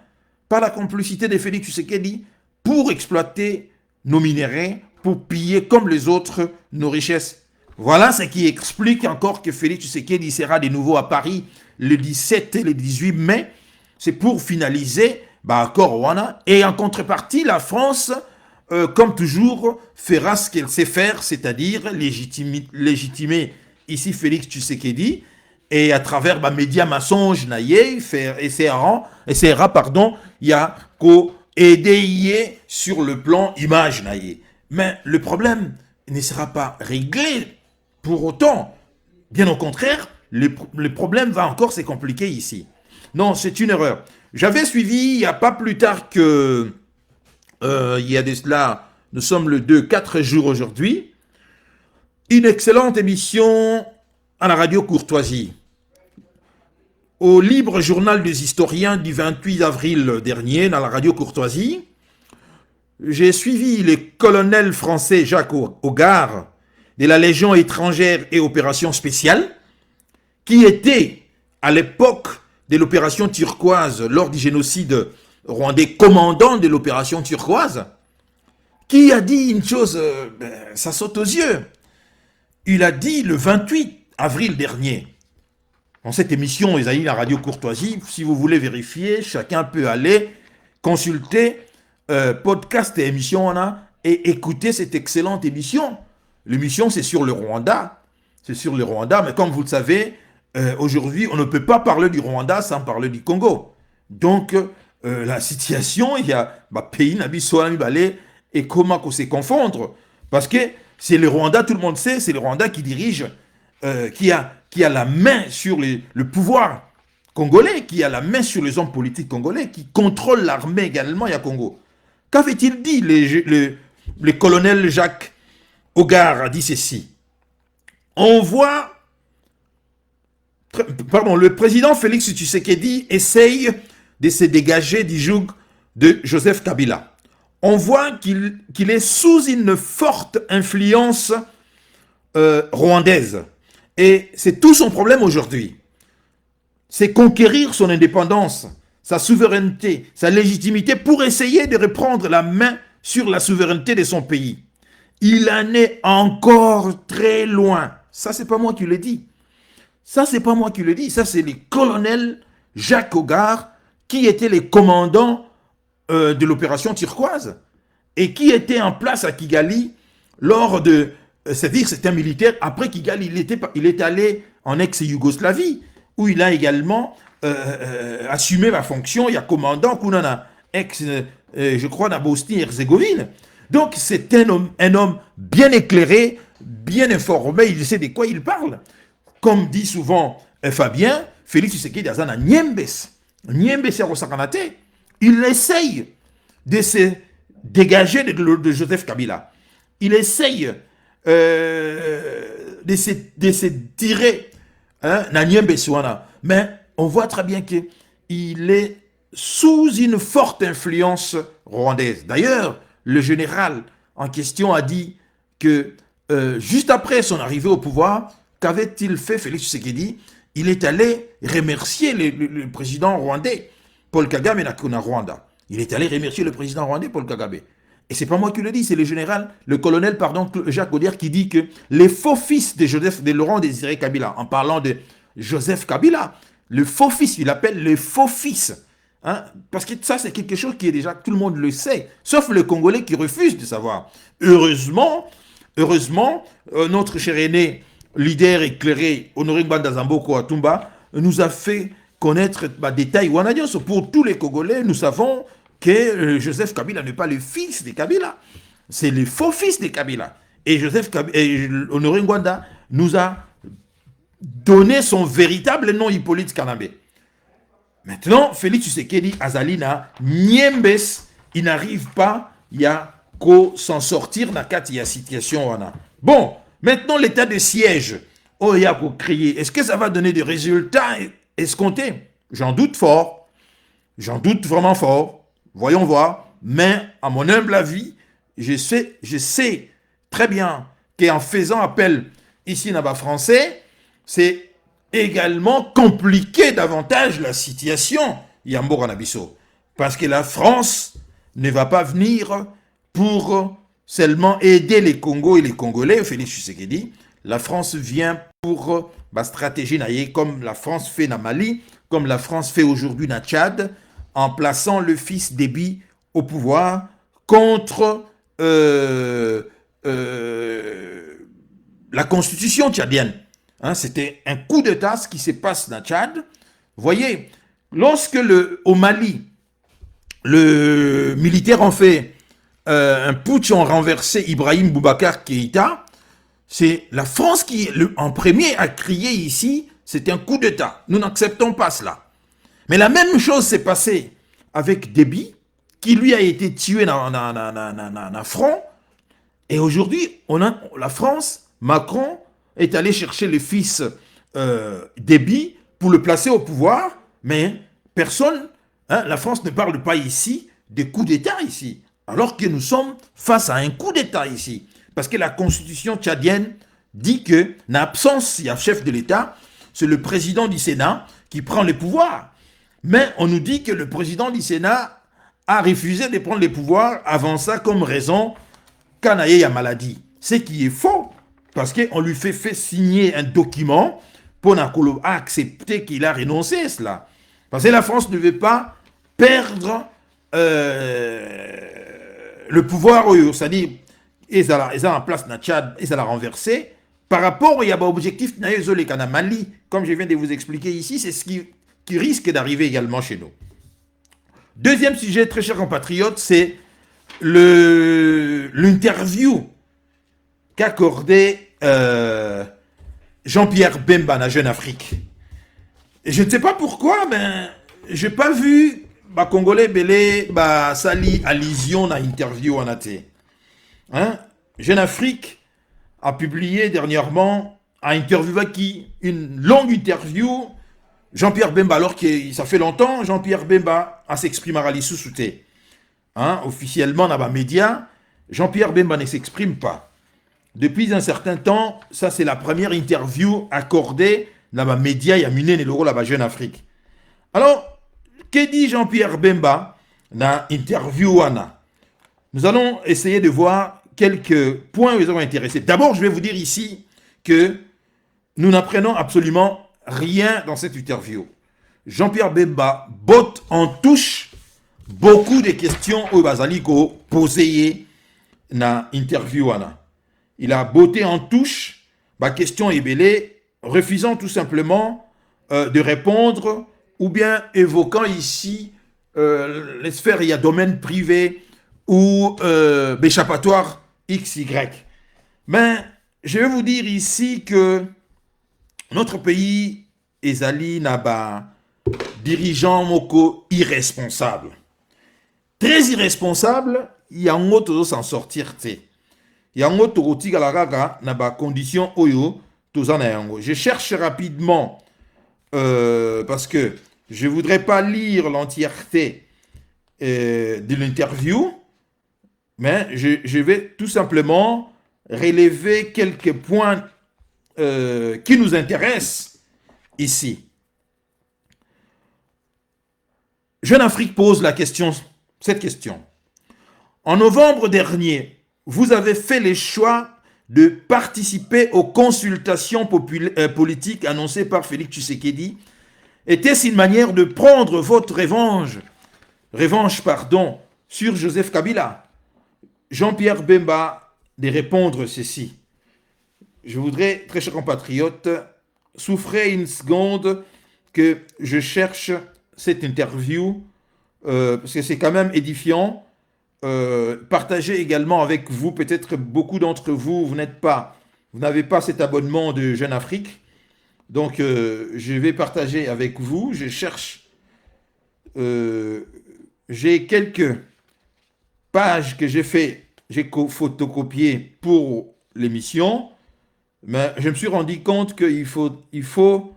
par la complicité de Félix Tshisekedi pour exploiter nos minéraux, pour piller comme les autres nos richesses. Voilà ce qui explique encore que Félix Tshisekedi sera de nouveau à Paris le 17 et le 18 mai. C'est pour finaliser l'accord Rwanda. Et en contrepartie, la France, comme toujours, fera ce qu'elle sait faire, c'est-à-dire légitimer ici Félix Tshisekedi et à travers médias mensonges naïe essaiera il y a qu'au aider sur le plan image naïe. Mais le problème ne sera pas réglé pour autant. Bien au contraire, le problème va encore se compliquer ici. Non, c'est une erreur. J'avais suivi, il n'y a pas plus tard que... il y a de cela, nous sommes le 4 jours aujourd'hui, une excellente émission à la radio Courtoisie. Au libre journal des historiens du 28 avril dernier, dans la radio Courtoisie, j'ai suivi le colonel français Jacques Hogar de la Légion étrangère et opération spéciale, qui était à l'époque de l'opération turquoise lors du génocide rwandais, commandant de l'opération turquoise, qui a dit une chose, ça saute aux yeux. Il a dit le 28 avril dernier, dans cette émission, ils ont dit la radio Courtoisie, si vous voulez vérifier, chacun peut aller consulter podcast et émission et écouter cette excellente émission. L'émission, c'est sur le Rwanda. C'est sur le Rwanda, mais comme vous le savez, aujourd'hui, on ne peut pas parler du Rwanda sans parler du Congo. Donc, la situation, il y a pays et comment qu'on se confondre. Parce que c'est le Rwanda, tout le monde sait, c'est le Rwanda qui dirige, qui a la main sur le pouvoir congolais, qui a la main sur les hommes politiques congolais, qui contrôle l'armée également, il y a Congo. Qu'avait-il dit le colonel Jacques Hogar a dit ceci. Le président Félix Tshisekedi essaye de se dégager du joug de Joseph Kabila. On voit qu'il est sous une forte influence rwandaise. Et c'est tout son problème aujourd'hui. C'est conquérir son indépendance, sa souveraineté, sa légitimité pour essayer de reprendre la main sur la souveraineté de son pays. Il en est encore très loin. Ça, c'est pas moi qui le dis. Ça, c'est pas moi qui le dis. Ça, c'est le colonel Jacques Hogar qui était le commandant de l'opération turquoise et qui était en place à Kigali lors de... C'est-à-dire c'est un militaire, après Kigali, il est allé en ex-Yougoslavie, où il a également assumé la fonction, il y a commandant, je crois, dans Bosnie-Herzégovine. Donc c'est un homme bien éclairé, bien informé, il sait de quoi il parle. Comme dit souvent Fabien, Félix Tshisekedi Azana Niembes Rosakanate, il essaye de se dégager de Joseph Kabila. Il essaye de se tirer mais on voit très bien qu'il est sous une forte influence rwandaise. D'ailleurs, le général en question a dit que juste après son arrivée au pouvoir, qu'avait-il fait Félix Tshisekedi? Il est allé remercier le président rwandais, Paul Kagame, na Rwanda. Il est allé remercier le président rwandais, Paul Kagame. Et c'est pas moi qui le dis, c'est le colonel Jacques Audière qui dit que les faux fils de Laurent Désiré Kabila, en parlant de Joseph Kabila, le faux fils, il appelle le faux fils. Hein, parce que ça, c'est quelque chose qui est déjà, tout le monde le sait, sauf le Congolais qui refuse de savoir. Heureusement, notre cher aîné, leader éclairé, Honoré Gbanda-Zamboko Atumba, nous a fait connaître détails. Pour tous les Congolais, nous savons que Joseph Kabila n'est pas le fils de Kabila, c'est le faux fils de Kabila. Et Honoré Ngwanda nous a donné son véritable nom, Hippolyte Kanambe. Maintenant, Félix Tshisekedi, Azalina, Niembes, il n'arrive pas, il y a qu'à s'en sortir dans la situation. Bon, maintenant l'état de siège, oh, il y a qu'à crier. Est-ce que ça va donner des résultats escomptés? J'en doute fort. J'en doute vraiment fort. Voyons voir. Mais, à mon humble avis, je sais très bien qu'en faisant appel ici dans le français, c'est également compliquer davantage la situation, Yambo Ranabiso. Parce que la France ne va pas venir pour seulement aider les Congos et les Congolais, Félix Tshisekedi. La France vient pour la stratégie, comme la France fait dans Mali, comme la France fait aujourd'hui dans Tchad, en plaçant le fils Déby au pouvoir contre la constitution tchadienne. Hein, c'était un coup d'État ce qui se passe dans Tchad. Vous voyez, lorsque au Mali, le militaire ont fait un putsch, ont renversé Ibrahim Boubacar Keïta, c'est la France qui, en premier, a crié ici, c'est un coup d'État. Nous n'acceptons pas cela. Mais la même chose s'est passée avec Déby, qui lui a été tué dans front. Et aujourd'hui, la France, Macron, est allé chercher le fils Déby pour le placer au pouvoir, mais personne, la France ne parle pas ici de coup d'État ici, alors que nous sommes face à un coup d'État ici. Parce que la constitution tchadienne dit que, en absence, il y a chef de l'État, c'est le président du Sénat qui prend le pouvoir. Mais on nous dit que le président du Sénat a refusé de prendre le pouvoir avant ça comme raison qu'il y a maladie. Ce qui est faux, parce qu'on lui fait signer un document pour accepter qu'il a renoncé à cela. Parce que la France ne veut pas perdre le pouvoir, c'est-à-dire, ils ont en place dans Tchad, ils ont renversé. Par rapport à l'objectif de Mali, comme je viens de vous expliquer ici, c'est ce qui risque d'arriver également chez nous. Deuxième sujet, très chers compatriotes, c'est l'interview qu'accordait Jean-Pierre Bemba à Jeune Afrique. Et je ne sais pas pourquoi, mais je n'ai pas vu Congolais belé sali allusion dans l'interview en athée. Hein? Jeune Afrique a publié dernièrement un interview une longue interview. Jean-Pierre Bemba, alors que ça fait longtemps, Jean-Pierre Bemba a s'exprimé à l'issue-souté. Officiellement dans les médias, Jean-Pierre Bemba ne s'exprime pas. Depuis un certain temps, ça c'est la première interview accordée dans les médias, il y a miné le rôle à Jeune Afrique. Alors, que dit Jean-Pierre Bemba dans l'interview Anna? Nous allons essayer de voir quelques points qui nous ont intéressés. D'abord, je vais vous dire ici que nous n'apprenons absolument rien dans cette interview. Jean-Pierre Bemba botte en touche beaucoup de questions au Basaliko posées dans l'interview. Il a botté en touche ma question est belée, refusant tout simplement de répondre ou bien évoquant ici les sphères, il y a domaine privé ou échappatoire XY. Mais je vais vous dire ici que notre pays est allé naba dirigeant moko irresponsable. Très irresponsable, il y a un autre s'en sortir. Il y a un autre qui naba condition oyo. Je cherche rapidement parce que je ne voudrais pas lire l'entièreté de l'interview, mais je vais tout simplement relever quelques points qui nous intéressent ici. Jeune Afrique pose cette question. En novembre dernier, vous avez fait le choix de participer aux consultations politiques annoncées par Félix Tshisekedi. Était-ce une manière de prendre votre revanche sur Joseph Kabila? Jean-Pierre Bemba de répondre ceci. Je voudrais, très chers compatriotes, souffrez une seconde que je cherche cette interview, parce que c'est quand même édifiant. Partagez également avec vous, peut-être beaucoup d'entre vous, vous n'avez pas cet abonnement de Jeune Afrique. Donc, je vais partager avec vous. Je cherche, j'ai quelques pages que j'ai photocopiées pour l'émission, mais je me suis rendu compte qu'il faut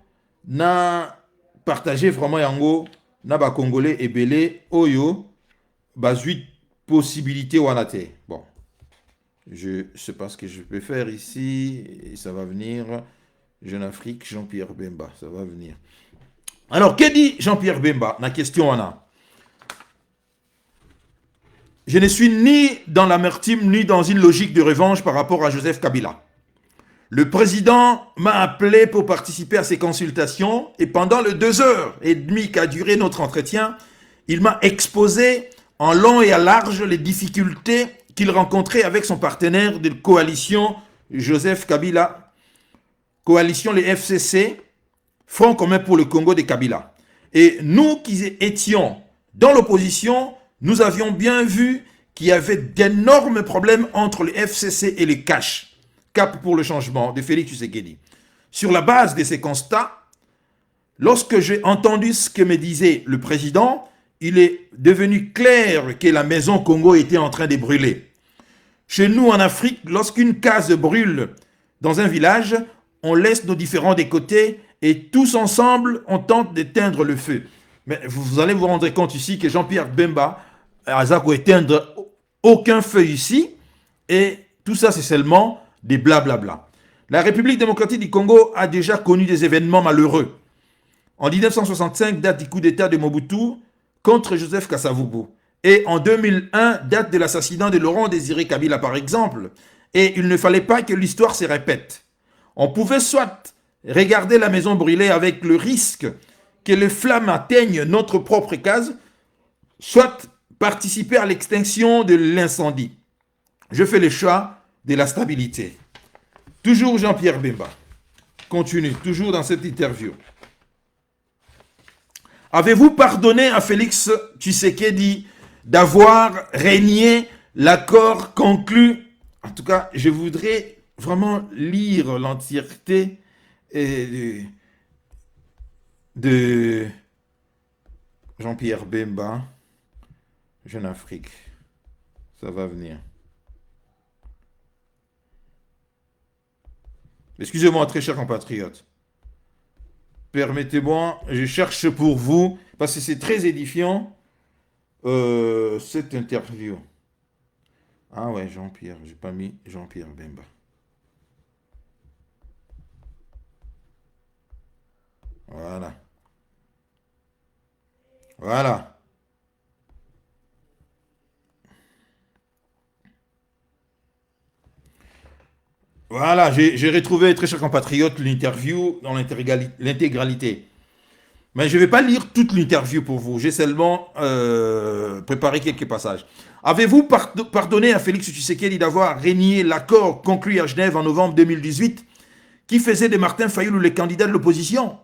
partager vraiment yango, na ba Congolais et belé, oyo, basuit possibilité ou anate. Bon, je sais pas ce que je peux faire ici, et ça va venir. Jeune Afrique, Jean-Pierre Bemba, ça va venir. Alors, que dit Jean-Pierre Bemba? La question en a. Je ne suis ni dans l'amertume, ni dans une logique de revanche par rapport à Joseph Kabila. Le président m'a appelé pour participer à ces consultations et pendant les 2h30 qu'a duré notre entretien, il m'a exposé en long et à large les difficultés qu'il rencontrait avec son partenaire de coalition, Joseph Kabila, coalition les FCC, Front commun pour le Congo de Kabila. Et nous qui étions dans l'opposition, nous avions bien vu qu'il y avait d'énormes problèmes entre les FCC et les CACH, Cap pour le changement, de Félix Tshisekedi. Sur la base de ces constats, lorsque j'ai entendu ce que me disait le président, il est devenu clair que la maison Congo était en train de brûler. Chez nous en Afrique, lorsqu'une case brûle dans un village, on laisse nos différends des côtés et tous ensemble, on tente d'éteindre le feu. Mais vous allez vous rendre compte ici que Jean-Pierre Bemba a éteindre aucun feu ici et tout ça c'est seulement des blablabla. La République démocratique du Congo a déjà connu des événements malheureux. En 1965, date du coup d'État de Mobutu contre Joseph Kasavubu. Et en 2001, date de l'assassinat de Laurent Désiré Kabila par exemple. Et il ne fallait pas que l'histoire se répète. On pouvait soit regarder la maison brûler avec le risque que les flammes atteignent notre propre case, soit participer à l'extinction de l'incendie. Je fais le choix de la stabilité. Toujours Jean-Pierre Bemba. Continue, toujours dans cette interview. Avez-vous pardonné à Félix Tshisekedi d'avoir régné l'accord conclu? En tout cas, je voudrais vraiment lire l'entièreté de Jean-Pierre Bemba, Jeune Afrique. Ça va venir. Excusez-moi, très chers compatriotes. Permettez-moi, je cherche pour vous, parce que c'est très édifiant, cette interview. Ah ouais, Jean-Pierre, j'ai pas mis Jean-Pierre Bemba. Voilà. Voilà. Voilà, j'ai retrouvé, très chers compatriotes, l'interview dans l'intégralité. Mais je ne vais pas lire toute l'interview pour vous. J'ai seulement préparé quelques passages. Avez-vous pardonné à Félix Tshisekedi d'avoir régné l'accord conclu à Genève en novembre 2018 qui faisait de Martin Fayulu le candidat de l'opposition?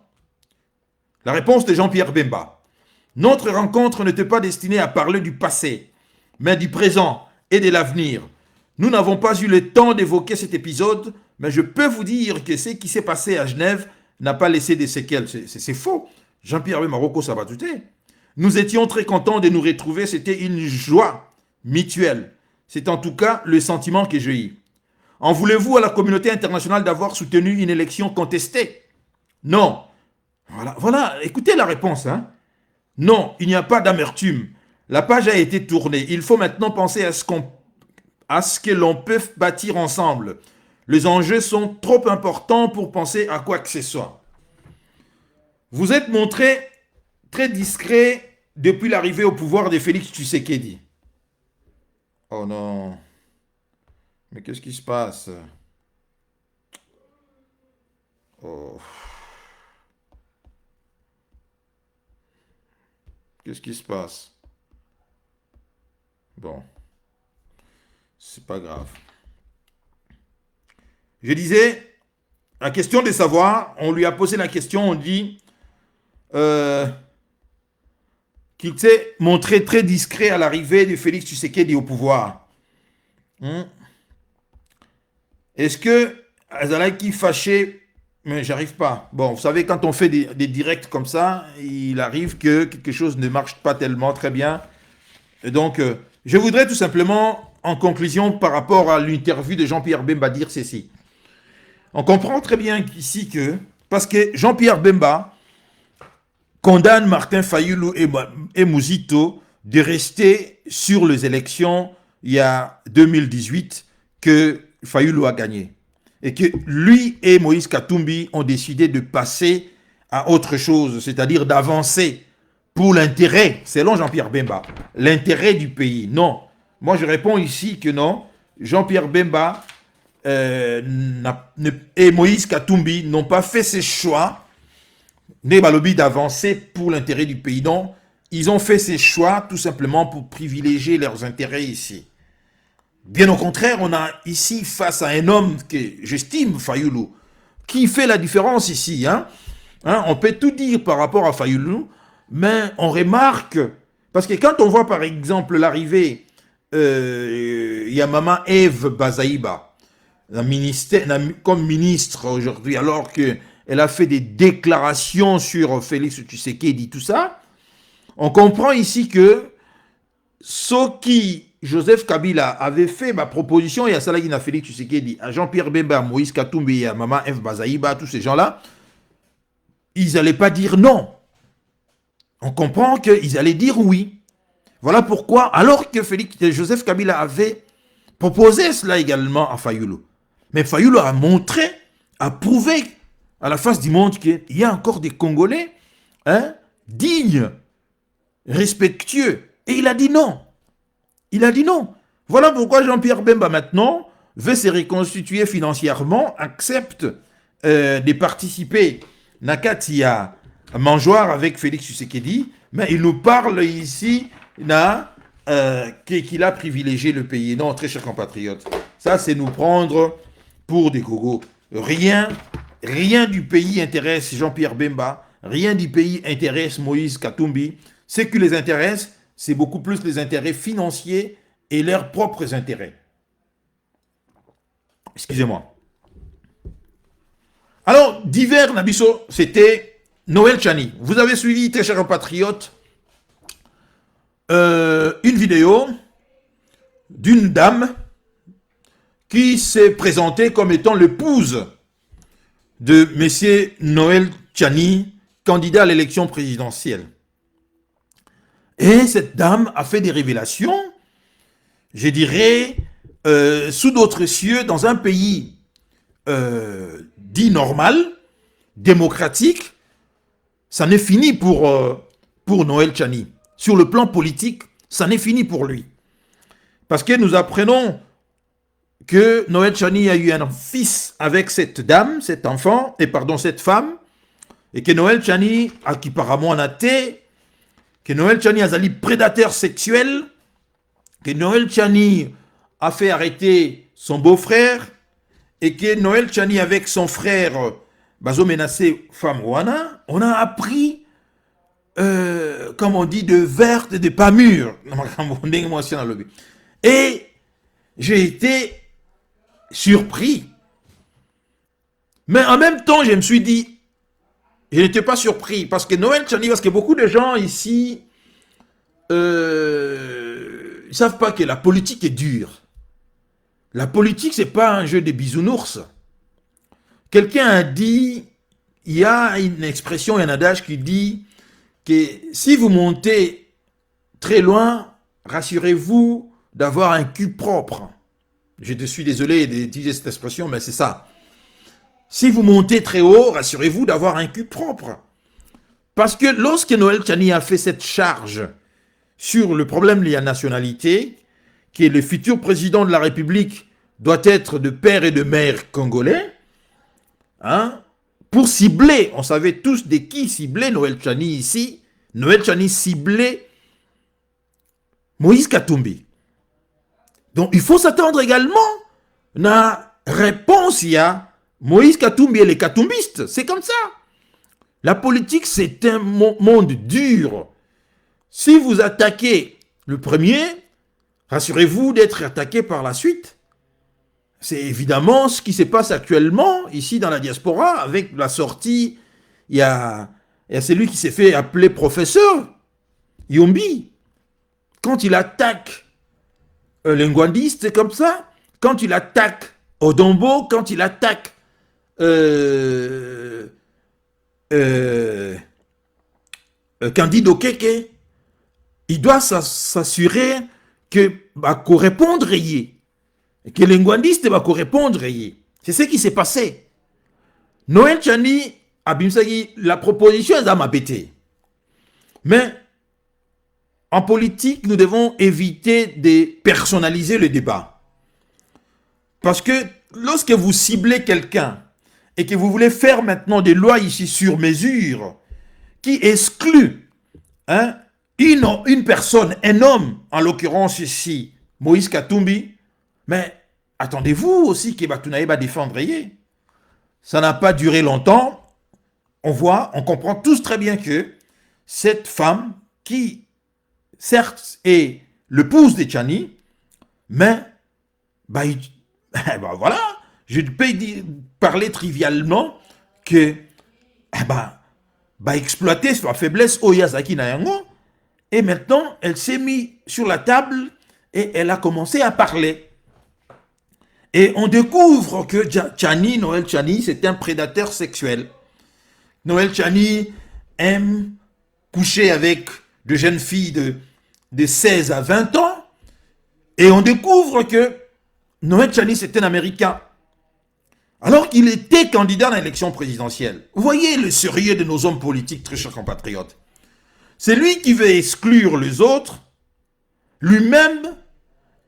La réponse de Jean-Pierre Bemba. Notre rencontre n'était pas destinée à parler du passé, mais du présent et de l'avenir. Nous n'avons pas eu le temps d'évoquer cet épisode, mais je peux vous dire que ce qui s'est passé à Genève n'a pas laissé de séquelles. C'est faux. Jean-Pierre Bemba Roko Sabatouté. Nous étions très contents de nous retrouver. C'était une joie mutuelle. C'est en tout cas le sentiment que j'ai eu. En voulez-vous à la communauté internationale d'avoir soutenu une élection contestée? Non. Voilà, écoutez la réponse. Non, il n'y a pas d'amertume. La page a été tournée. Il faut maintenant penser à ce que l'on peut bâtir ensemble. Les enjeux sont trop importants pour penser à quoi que ce soit. Vous êtes montré très discret depuis l'arrivée au pouvoir de Félix Tshisekedi. Oh non. Mais qu'est-ce qui se passe? Oh. Qu'est-ce qui se passe? Bon. C'est pas grave. Je disais, la question de savoir, on lui a posé la question, on dit qu'il s'est montré très discret à l'arrivée de Félix Tshisekedi au pouvoir. Est-ce que Azalaki fâché Mais j'arrive pas. Bon, vous savez, quand on fait des directs comme ça, il arrive que quelque chose ne marche pas tellement très bien. Et donc, je voudrais tout simplement, en conclusion, par rapport à l'interview de Jean-Pierre Bemba, dire ceci. On comprend très bien ici que, parce que Jean-Pierre Bemba condamne Martin Fayulu et Mouzito de rester sur les élections il y a 2018 que Fayulu a gagné. Et que lui et Moïse Katumbi ont décidé de passer à autre chose, c'est-à-dire d'avancer pour l'intérêt, selon Jean-Pierre Bemba, l'intérêt du pays. Non. Moi, je réponds ici que non. Jean-Pierre Bemba et Moïse Katumbi n'ont pas fait ces choix d'avancer pour l'intérêt du pays. Non, ils ont fait ces choix tout simplement pour privilégier leurs intérêts ici. Bien au contraire, on a ici face à un homme que j'estime, Fayulu, qui fait la différence ici. On peut tout dire par rapport à Fayulu, mais on remarque, parce que quand on voit par exemple l'arrivée, il y a Maman Eve Bazaïba, comme ministre aujourd'hui, alors qu'elle a fait des déclarations sur Félix Tshisekedi, tout ça, on comprend ici que ce qui Joseph Kabila avait fait ma proposition, il y a Salagina Félix Tshisekedi, à Jean-Pierre Bemba, Moïse Katumbi, à Maman Eve Bazaïba, tous ces gens-là, ils n'allaient pas dire non. On comprend qu'ils allaient dire oui. Voilà pourquoi, alors que Joseph Kabila avait proposé cela également à Fayulu. Mais Fayulu a montré, a prouvé à la face du monde qu'il y a encore des Congolais dignes, respectueux. Et il a dit non. Il a dit non. Voilà pourquoi Jean-Pierre Bemba maintenant veut se reconstituer financièrement, accepte de participer à mangeoire avec Félix Tshisekedi, mais il nous parle ici qu'il a privilégié le pays. Non, très chers compatriotes, ça c'est nous prendre pour des gogos. Rien du pays intéresse Jean-Pierre Bemba, rien du pays intéresse Moïse Katumbi. Ce qui les intéresse, c'est beaucoup plus les intérêts financiers et leurs propres intérêts. Excusez-moi. Alors, d'hiver, Nabiso, c'était Noël Tchani. Vous avez suivi, très chers compatriotes, une vidéo d'une dame qui s'est présentée comme étant l'épouse de M. Noël Tchani, candidat à l'élection présidentielle. Et cette dame a fait des révélations, je dirais, sous d'autres cieux, dans un pays dit normal, démocratique. Ça n'est fini pour Noël Tchani. Sur le plan politique, ça n'est fini pour lui. Parce que nous apprenons que Noël Tchani a eu un fils avec cette dame, cette femme, et que Noël Tchani, qui apparemment en a été, que Noël Tchani a été prédateur sexuel, que Noël Tchani a fait arrêter son beau-frère, et que Noël Tchani avec son frère Bazo menacé femme Wana, on a appris, comme on dit, de vertes et de pas mûres. Et j'ai été surpris. Mais en même temps, je me suis dit, je n'étais pas surpris, parce que Noël Tchani, parce que beaucoup de gens ici ne savent pas que la politique est dure. La politique, c'est pas un jeu de bisounours. Quelqu'un a dit, il y a une expression, un adage qui dit que si vous montez très loin, rassurez-vous d'avoir un cul propre. Je te suis désolé d'utiliser cette expression, mais c'est ça. Si vous montez très haut, rassurez-vous d'avoir un cul propre. Parce que lorsque Noël Tchani a fait cette charge sur le problème lié à la nationalité, qui est le futur président de la République doit être de père et de mère congolais, pour cibler, on savait tous de qui ciblait Noël Tchani ici. Noël Tchani ciblait Moïse Katumbi. Donc il faut s'attendre également à la réponse, il y a Moïse Katumbi et les Katumbistes. C'est comme ça. La politique, c'est un monde dur. Si vous attaquez le premier, rassurez-vous d'être attaqué par la suite. c'est évidemment ce qui se passe actuellement ici dans la diaspora avec la sortie. Il y a celui qui s'est fait appeler professeur, Yombi. Quand il attaque un linguiste comme ça, quand il attaque Odombo, quand il attaque Candide Okeke, il doit s'assurer que va correspondre que le linguiste va correspondre. C'est ce qui s'est passé. Noël Tchani, Abimsagi, la proposition est à m'abbêter. Mais en politique, nous devons éviter de personnaliser le débat. Parce que lorsque vous ciblez quelqu'un et que vous voulez faire maintenant des lois ici sur mesure qui excluent une personne, un homme, en l'occurrence ici, Moïse Katumbi, mais attendez-vous aussi que Batunaï va défendre. Ça n'a pas duré longtemps. On comprend tous très bien que cette femme qui, certes, est l'épouse de Tchani, mais, voilà, je peux parler trivialement que, exploiter sa faiblesse au Yazaki Nayango, et maintenant, elle s'est mise sur la table et elle a commencé à parler. Et on découvre que Noël Tchani, c'est un prédateur sexuel. Noël Tchani aime coucher avec de jeunes filles de 16 à 20 ans. Et on découvre que Noël Tchani, c'est un Américain. Alors qu'il était candidat à l'élection présidentielle. Vous voyez le sérieux de nos hommes politiques, très chers compatriotes. C'est lui qui veut exclure les autres. Lui-même,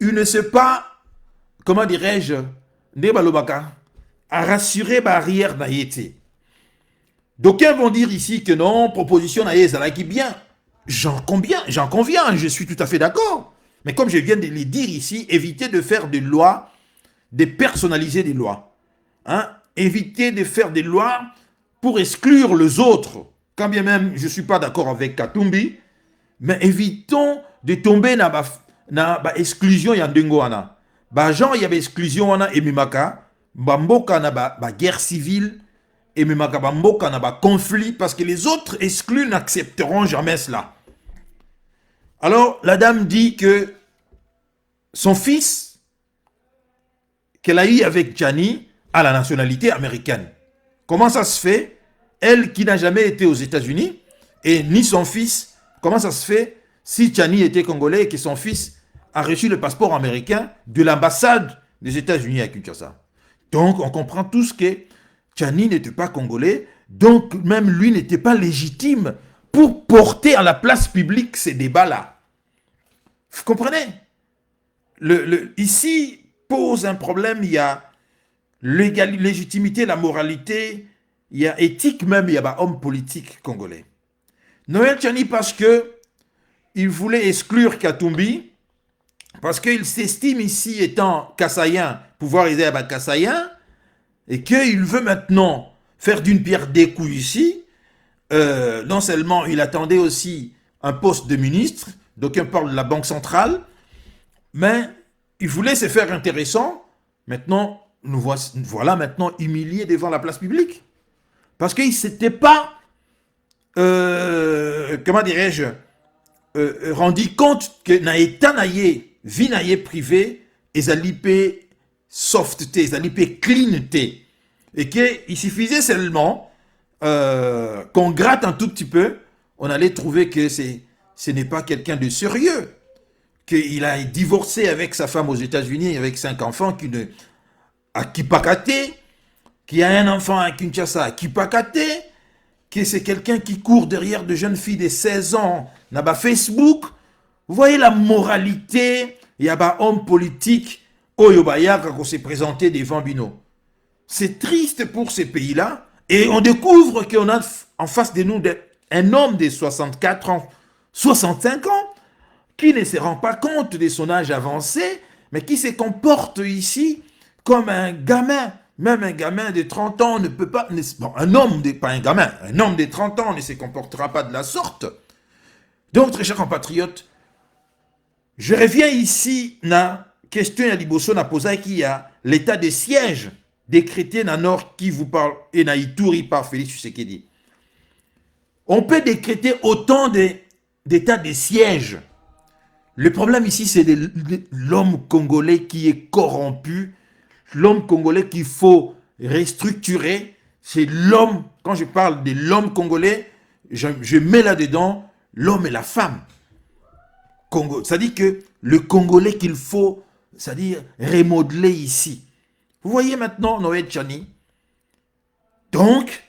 il ne sait pas, comment dirais-je, à rassurer barrière naïté. D'aucuns vont dire ici que non, proposition naïe, qui bien. J'en conviens, je suis tout à fait d'accord. Mais comme je viens de le dire ici, évitez de faire des lois, de personnaliser des lois. Évitez de faire des lois pour exclure les autres. Quand bien même je ne suis pas d'accord avec Katumbi, mais évitons de tomber dans l'exclusion yandengo wana. Genre, il y avait exclusion wana et mimaka, mboka na guerre civile, et mimaka mboka na conflit, parce que les autres exclus n'accepteront jamais cela. Alors, la dame dit que son fils, qu'elle a eu avec Tchani, a la nationalité américaine. Comment ça se fait? Elle qui n'a jamais été aux États-Unis, et ni son fils, comment ça se fait si Tchani était congolais et que son fils a reçu le passeport américain de l'ambassade des États-Unis à Kinshasa? Donc, on comprend tous que Tchani n'était pas congolais, donc même lui n'était pas légitime pour porter à la place publique ces débats-là. Vous comprenez? Ici pose un problème, il y a légitimité, la moralité, il y a éthique même, il y a homme politique congolais. Noël Tchani, parce que il voulait exclure Katumbi, parce qu'il s'estime ici étant Kassaïen, pouvoir aider à Kassaïen, et qu'il veut maintenant faire d'une pierre deux coups ici. Non seulement il attendait aussi un poste de ministre, d'aucuns parlent de la Banque centrale, mais il voulait se faire intéressant. Maintenant, nous voilà maintenant humiliés devant la place publique. Parce qu'il ne s'était pas, comment dirais-je, rendu compte que naïta naïe, vie naïe privée, ils allaient soft, ils allaient clean, et qu'il suffisait seulement qu'on gratte un tout petit peu, on allait trouver que ce n'est pas quelqu'un de sérieux, qu'il a divorcé avec sa femme aux États-Unis avec 5 enfants, à Kipakate, qui a un enfant à Kinshasa à Kipakate, que c'est quelqu'un qui court derrière de jeunes filles de 16 ans dans Facebook. Vous voyez la moralité, il y a un homme politique, Oyobaya, quand on s'est présenté devant Bino. C'est triste pour ces pays-là, et on découvre qu'on a en face de nous un homme de 64 ans, 65 ans, qui ne se rend pas compte de son âge avancé, mais qui se comporte ici comme un gamin. Même un gamin de 30 ans ne peut pas... Bon, pas un gamin, un homme de 30 ans ne se comportera pas de la sorte. Donc, très chers compatriotes, je reviens ici na question ya liboso na posa qui a l'état de siège décrété dans Nord Kivu par et dans Ituri par Félix Tshisekedi. On peut décréter autant d'états de siège. Le problème ici, c'est l'homme congolais qui est corrompu, l'homme congolais qu'il faut restructurer. C'est l'homme, quand je parle de l'homme congolais, je mets là-dedans l'homme et la femme. C'est-à-dire que le Congolais qu'il faut, c'est-à-dire remodeler ici. Vous voyez maintenant Noël Tchani. Donc,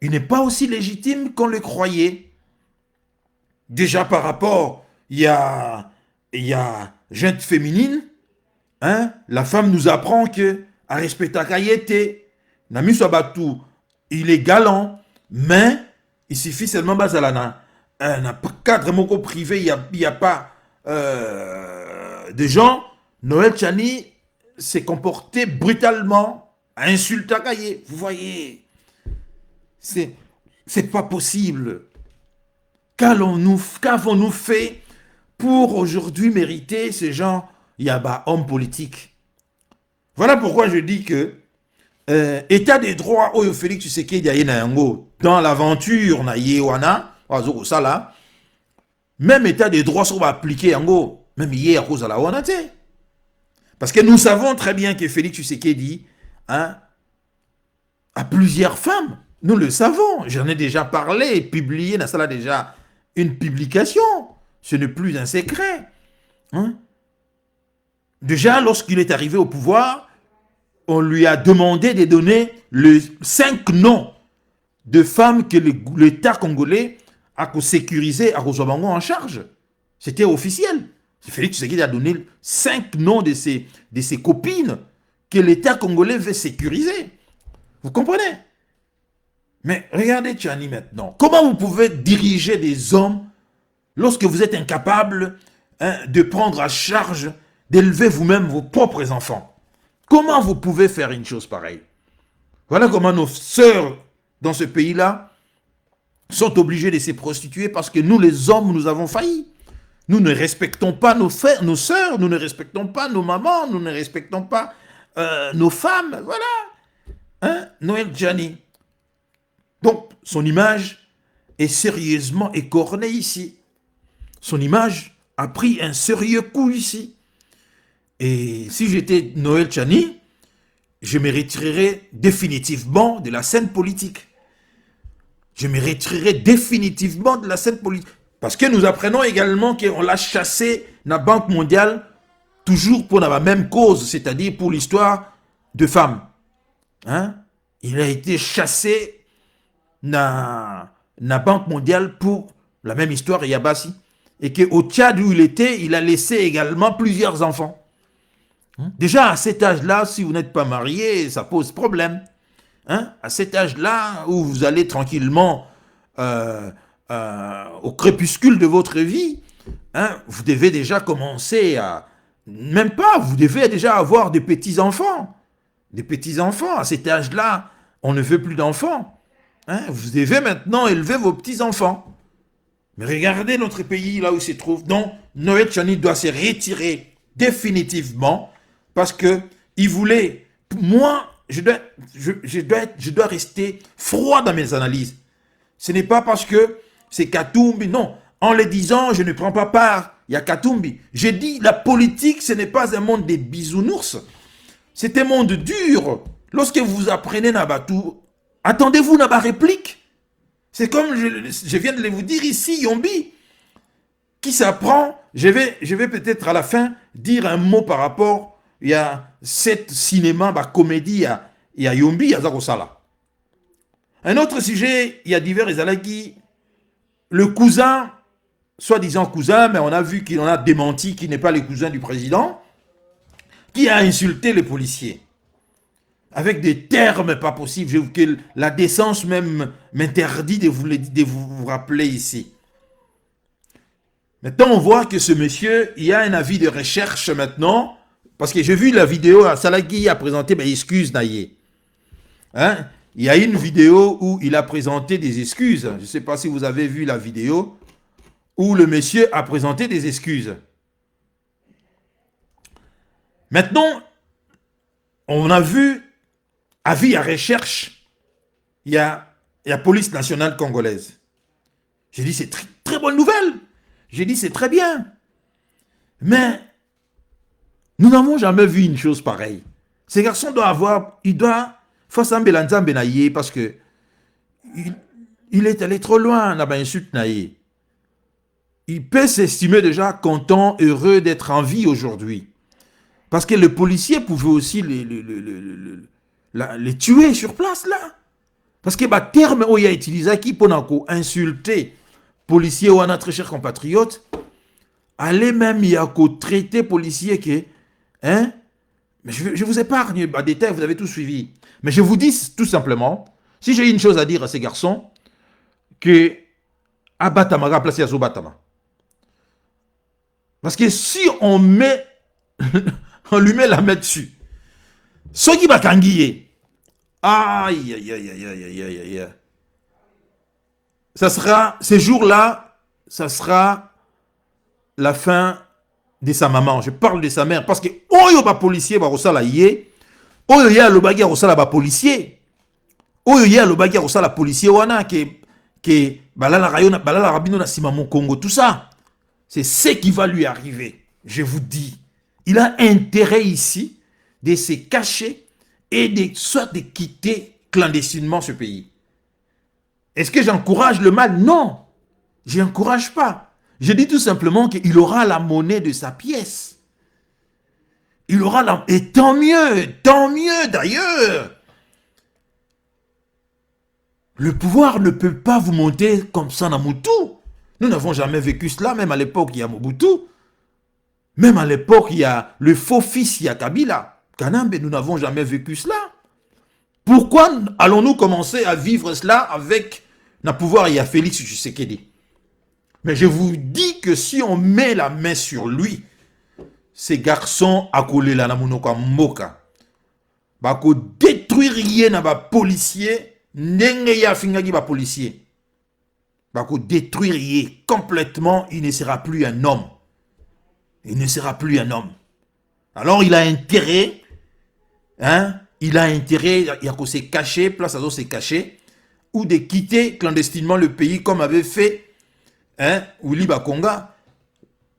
il n'est pas aussi légitime qu'on le croyait. Déjà par rapport, il y a gente féminine, hein, la femme nous apprend que à respecter Kayete, Nami Sabatou, il est galant, mais il suffit seulement Bazalana. Un cadre moko privé, il n'y a pas de gens. Noël Tchani s'est comporté brutalement, a insulté Kaye. Vous voyez, c'est pas possible. Qu'avons-nous fait pour aujourd'hui mériter ces gens, Yaba, hommes politiques? Voilà pourquoi je dis que état des droits, Oyo Félix Tshisekedi dans l'aventure, na Yewana, même état des droits sont appliqués, même hier à cause de la Wana. Parce que nous savons très bien que Félix Tshisekedi a plusieurs femmes. Nous le savons. J'en ai déjà parlé, publié dans ça déjà une publication. Ce n'est plus un secret. Hein? Déjà, lorsqu'il est arrivé au pouvoir, on lui a demandé de donner les 5 noms de femmes que l'État congolais a sécurisé à Rosobango en charge. C'était officiel. Félix Tshisekedi a donné 5 noms de ses copines que l'État congolais veut sécuriser. Vous comprenez? Mais regardez Tchani maintenant. Comment vous pouvez diriger des hommes lorsque vous êtes incapable de prendre à charge, d'élever vous-même vos propres enfants? Comment vous pouvez faire une chose pareille? Voilà comment nos sœurs dans ce pays-là sont obligées de se prostituer parce que nous, les hommes, nous avons failli. Nous ne respectons pas nos sœurs, nous ne respectons pas nos mamans, nous ne respectons pas nos femmes. Voilà. Hein? Noël Tchani. Donc, son image est sérieusement écornée ici. Son image a pris un sérieux coup ici. Et si j'étais Noël Tchani, je me retirerais définitivement de la scène politique. Je me retirerais définitivement de la scène politique. Parce que nous apprenons également qu'on l'a chassé dans la Banque mondiale, toujours pour la même cause, c'est-à-dire pour l'histoire de femmes. Hein? Il a été chassé dans la Banque mondiale pour la même histoire, Yabasi. Et qu'au Tchad où il était, il a laissé également plusieurs enfants. Déjà, à cet âge-là, si vous n'êtes pas marié, ça pose problème. Hein? À cet âge-là, où vous allez tranquillement au crépuscule de votre vie, hein, vous devez déjà commencer à... Même pas, vous devez déjà avoir des petits-enfants. Des petits-enfants. À cet âge-là, on ne veut plus d'enfants. Hein? Vous devez maintenant élever vos petits-enfants. Mais regardez notre pays, là où il se trouve. Donc, Noël Tchani doit se retirer définitivement parce qu'il voulait... Moi, je dois rester froid dans mes analyses. Ce n'est pas parce que c'est Katumbi. Non, en le disant, je ne prends pas part. Il y a Katumbi. J'ai dit, la politique, ce n'est pas un monde des bisounours. C'est un monde dur. Lorsque vous apprenez Nabatou, attendez-vous à ma réplique. C'est comme je viens de vous dire ici, Yombi, qui s'apprend. Je vais peut-être à la fin dire un mot par rapport. Il y a 7 cinémas, comédie, il y a Yombi, il y a Zakosala. Un autre sujet, il y a divers Ezalaki. Le cousin, soi-disant cousin, mais on a vu qu'il en a démenti qu'il n'est pas le cousin du président, qui a insulté les policiers. Avec des termes pas possibles, que la décence même m'interdit de vous rappeler ici. Maintenant, on voit que ce monsieur, il y a un avis de recherche maintenant, parce que j'ai vu la vidéo, Salagui a présenté mes excuses, Naye. Hein? Il y a une vidéo où il a présenté des excuses. Je ne sais pas si vous avez vu la vidéo où le monsieur a présenté des excuses. Maintenant, On a vu, avis à recherche, il y a la police nationale congolaise. J'ai dit, c'est très, très bonne nouvelle. J'ai dit, c'est très bien. Mais nous n'avons jamais vu une chose pareille. Ces garçons doivent avoir, il doit, face à Mbelanza Benaye, parce que il est allé trop loin dans l'insulte naïe. Il peut s'estimer déjà content, heureux d'être en vie aujourd'hui. Parce que le policier pouvait aussi les tuer sur place là. Parce que le terme qu'il a utilisé qui pour insulter policier ou un très cher compatriote, allez même y a traité policier que, hein, mais je vous épargne, détail, vous avez tout suivi. Mais je vous dis tout simplement, si j'ai une chose à dire à ces garçons, que Abatama va placer à Zobatama. Parce que si on met, on lui met la main dessus, ce qui va kanguiller, aïe, aïe, aïe, aïe, aïe, aïe, aïe, ça sera, ces jours-là, ça sera la fin de sa maman. Je parle de sa mère parce que oyo ba policier ba rosala yé, oyo ya lo bagi rosala ba policier, oyo ya lo bagi rosala policier wana que balala rayona balala rabino na sima mon Congo, tout ça, c'est ce qui va lui arriver. Je vous dis, il a intérêt ici de se cacher et soit de quitter clandestinement ce pays. Est-ce que j'encourage le mal? Non, je n'encourage pas. Je dis tout simplement qu'il aura la monnaie de sa pièce. Il aura la... Et tant mieux d'ailleurs. Le pouvoir ne peut pas vous monter comme ça dans Mobutu. Nous n'avons jamais vécu cela, même à l'époque il y a Mobutu. Même à l'époque il y a le faux fils, il y a Kabila. Kanambe, nous n'avons jamais vécu cela. Pourquoi allons-nous commencer à vivre cela avec le pouvoir, il y a Félix Tshisekedi? Mais je vous dis que si on met la main sur lui, ces garçons à coller la namunoka moka, bako détruire rien na ba policier, ndenge ya fingaki ba policier. Bako détruire rien complètement, il ne sera plus un homme. Il ne sera plus un homme. Alors il a intérêt, hein, il a intérêt, il y a qu'à se cacher, place à se cacher, ou de quitter clandestinement le pays comme avait fait, hein, Willy Bakonga,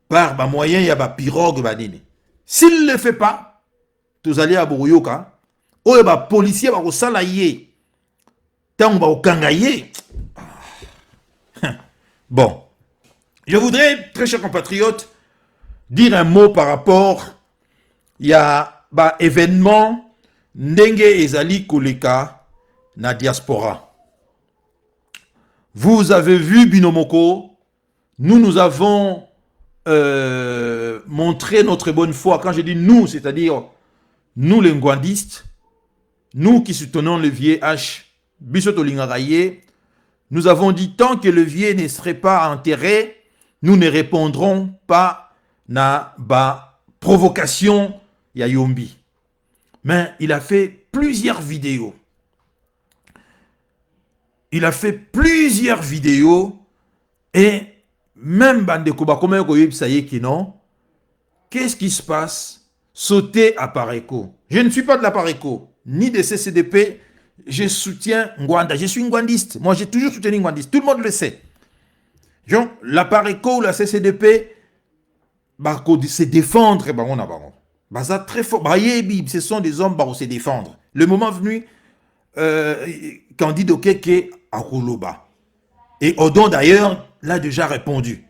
par bah moyen, il y a bah pirogue, bah nini. S'il ne le fait pas, tous allez à Bourouyoka, ou bah policier, bah au salaye, tant bah au kangaye. Bon, je voudrais, très chers compatriotes, dire un mot par rapport, il y a bah événement, ndenge ezali koleka na diaspora. Vous avez vu Binomoko, nous avons montré notre bonne foi. Quand je dis nous, c'est-à-dire nous les ngwandistes, nous qui soutenons le VIH, Bissoto Lingaraye, nous avons dit tant que le vieux ne serait pas enterré, nous ne répondrons pas na ba provocation ya Yombi. Mais il a fait plusieurs vidéos. Il a fait plusieurs vidéos et même Bandeko Bakome qui non, qu'est-ce qui se passe? Sauter à Pareco. Je ne suis pas de la Pareco, ni de CCDP, je soutiens Ngwanda, je suis ngwandiste. Moi j'ai toujours soutenu Ngwandiste, tout le monde le sait. Donc la Pareco ou la CCDP, c'est défendre, ça très fort. Ce sont des hommes qui se défendre. Le moment venu, Candide Okeke à Koloba. Et Odon d'ailleurs l'a déjà répondu.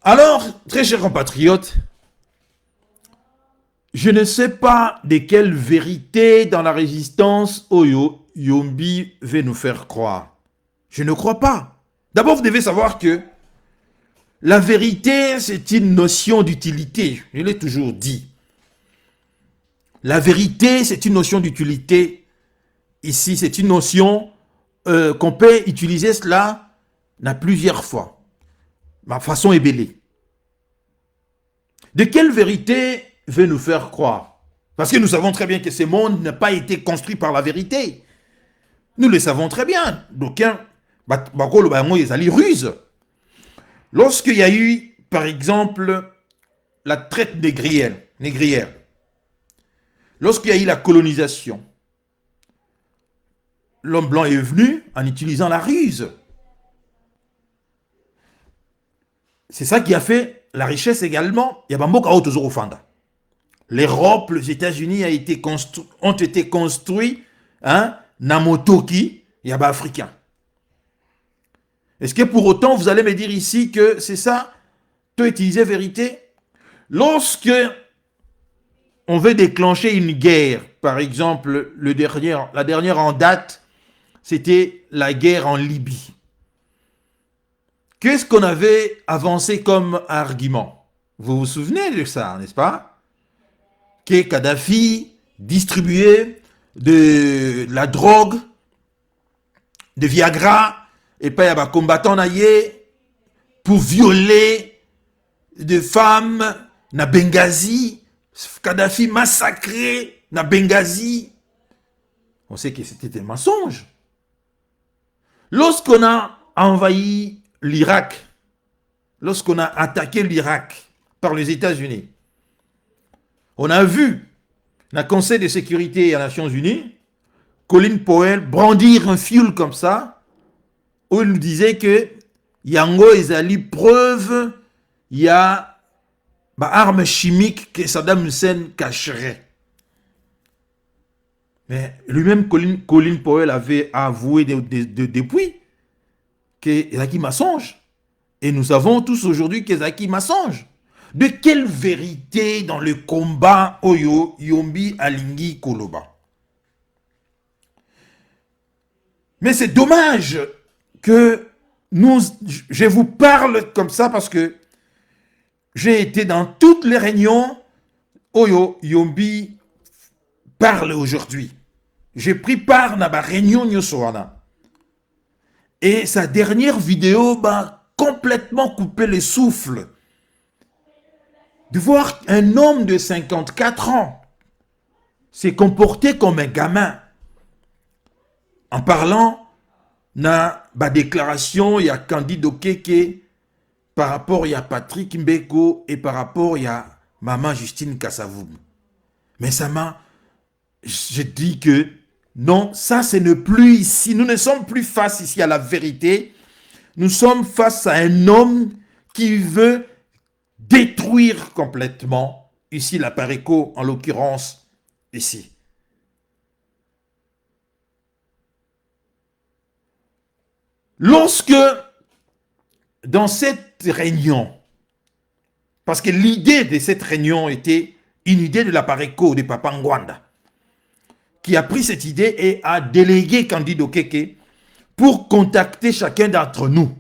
Alors, très chers compatriotes, je ne sais pas de quelle vérité dans la résistance Oyo Yombi veut nous faire croire. Je ne crois pas. D'abord, vous devez savoir que la vérité, c'est une notion d'utilité. Je l'ai toujours dit. La vérité, c'est une notion d'utilité. Ici, c'est une notion qu'on peut utiliser cela plusieurs fois. Ma façon est belle. De quelle vérité veut nous faire croire? Parce que nous savons très bien que ce monde n'a pas été construit par la vérité. Nous le savons très bien. D'aucuns, ils allaient ruse. Lorsqu'il y a eu, par exemple, la traite négrière. Lorsqu'il y a eu la colonisation, l'homme blanc est venu en utilisant la ruse. C'est ça qui a fait la richesse également. Il y a Bamboka Otozorofanda. L'Europe, les États-Unis ont été construits, hein, Namotoki, il y a africain. Est-ce que pour autant, vous allez me dire ici que c'est ça, tu utiliser vérité? Lorsque on veut déclencher une guerre, par exemple, la dernière en date, c'était la guerre en Libye. Qu'est-ce qu'on avait avancé comme argument? Vous vous souvenez de ça, n'est-ce pas? Que Kadhafi distribuait de la drogue, de Viagra, et pas y a des combattants pour violer des femmes na Benghazi. Kadhafi massacré na Benghazi. On sait que c'était un mensonge. Lorsqu'on a envahi l'Irak, lorsqu'on a attaqué l'Irak par les États-Unis, on a vu dans le Conseil de sécurité des Nations Unies Colin Powell brandir un fioul comme ça, où il nous disait que Yango ezali preuve, il y a une arme chimique que Saddam Hussein cacherait. Mais lui-même, Colin Powell avait avoué depuis que Zaki mensonge. Et nous savons tous aujourd'hui que Zaki mensonge. De quelle vérité dans le combat Oyo Yombi Alingi Koloba? Mais c'est dommage que je vous parle comme ça parce que j'ai été dans toutes les réunions Oyo Yombi parle aujourd'hui. J'ai pris part dans la réunion Nyosoana. Et sa dernière vidéo m'a complètement coupé le souffle. De voir un homme de 54 ans s'est comporté comme un gamin en parlant na ba déclaration il y a Candide Okeke par rapport il y a Patrick Mbeko et par rapport il y a maman Justine Kassavoum. Mais ça m'a, je dis que non, ça ce n'est plus ici. Nous ne sommes plus face ici à la vérité. Nous sommes face à un homme qui veut détruire complètement, ici la Pareco en l'occurrence, ici. Lorsque, dans cette réunion, parce que l'idée de cette réunion était une idée de la Pareco de Papa Ngwanda, qui a pris cette idée et a délégué Candide Okeke pour contacter chacun d'entre nous.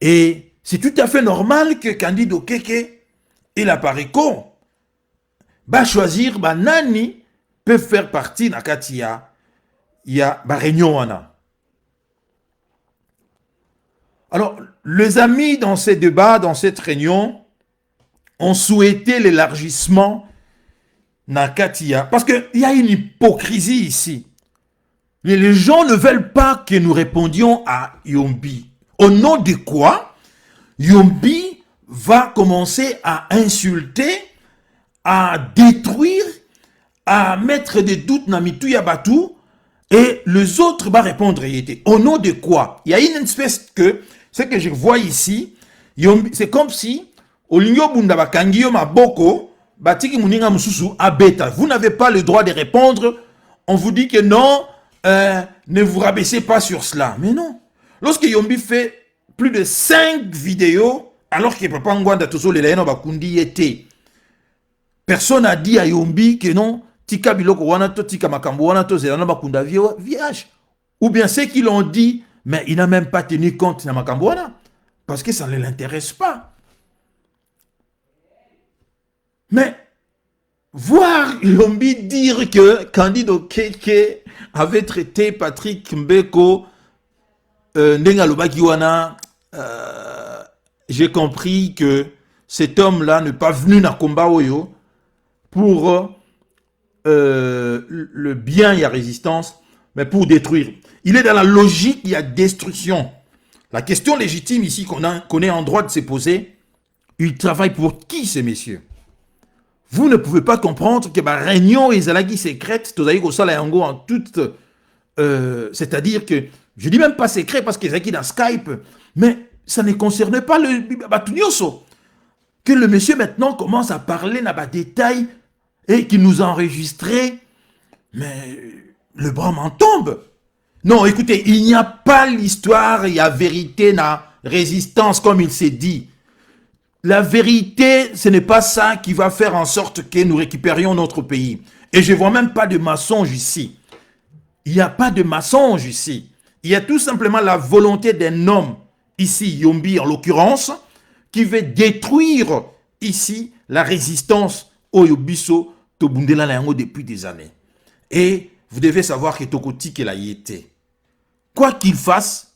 Et c'est tout à fait normal que Candide Okeke et la Pareco va choisir nani peut faire partie de Katia. Il y a une réunion. Alors, les amis dans ces débats, dans cette réunion, ont souhaité l'élargissement Nakatia. Parce qu'il y a une hypocrisie ici. Les gens ne veulent pas que nous répondions à Yombi. Au nom de quoi Yombi va commencer à insulter, à détruire, à mettre des doutes dans Mituya Batu, et les autres vont répondre. Au nom de quoi? Il y a une espèce que, ce que je vois ici, c'est comme si, au Lingo Bundaba Kangio Maboko, Batiki Muninga Mususu Abeta, vous n'avez pas le droit de répondre. On vous dit que non, ne vous rabaissez pas sur cela. Mais non. Lorsque Yombi fait plus de 5 vidéos, alors que Papa Ngwanda Toso Lelaeno Bakundi était, personne n'a dit à Yombi que non, Tika Biloko Wanato, Tika Makambo Wanato, Zelano Bakunda VH. Ou bien ceux qui l'ont dit, mais il n'a même pas tenu compte de Makambo Wana, parce que ça ne l'intéresse pas. Mais voir Yombi dire que Candide Okeke avait traité Patrick Mbeko Ndenga Lobakiwana, j'ai compris que cet homme-là n'est pas venu dans le combat Oyo pour le bien, il y a résistance, mais pour détruire. Il est dans la logique, il y a destruction. La question légitime ici qu'on est en droit de se poser, Ils travaillent pour qui, ces messieurs? Vous ne pouvez pas comprendre que la réunion est secrète, en toute... c'est-à-dire que, je dis même pas secret parce qu'ils sont dans Skype, mais ça ne concerne pas le Batunyoso. Que le monsieur maintenant commence à parler dans les détails et qu'il nous a enregistré, mais le bras m'en tombe. Non, écoutez, il n'y a pas l'histoire, il y a vérité, na résistance, comme il s'est dit. La vérité, ce n'est pas ça qui va faire en sorte que nous récupérions notre pays. Et je ne vois même pas de mensonge ici. Il n'y a pas de mensonge ici. Il y a tout simplement la volonté d'un homme, ici, Yombi en l'occurrence, qui veut détruire ici la résistance au Yobiso Tobundela Lango depuis des années. Et vous devez savoir que Tokoti qu'il a y été. Quoi qu'il fasse,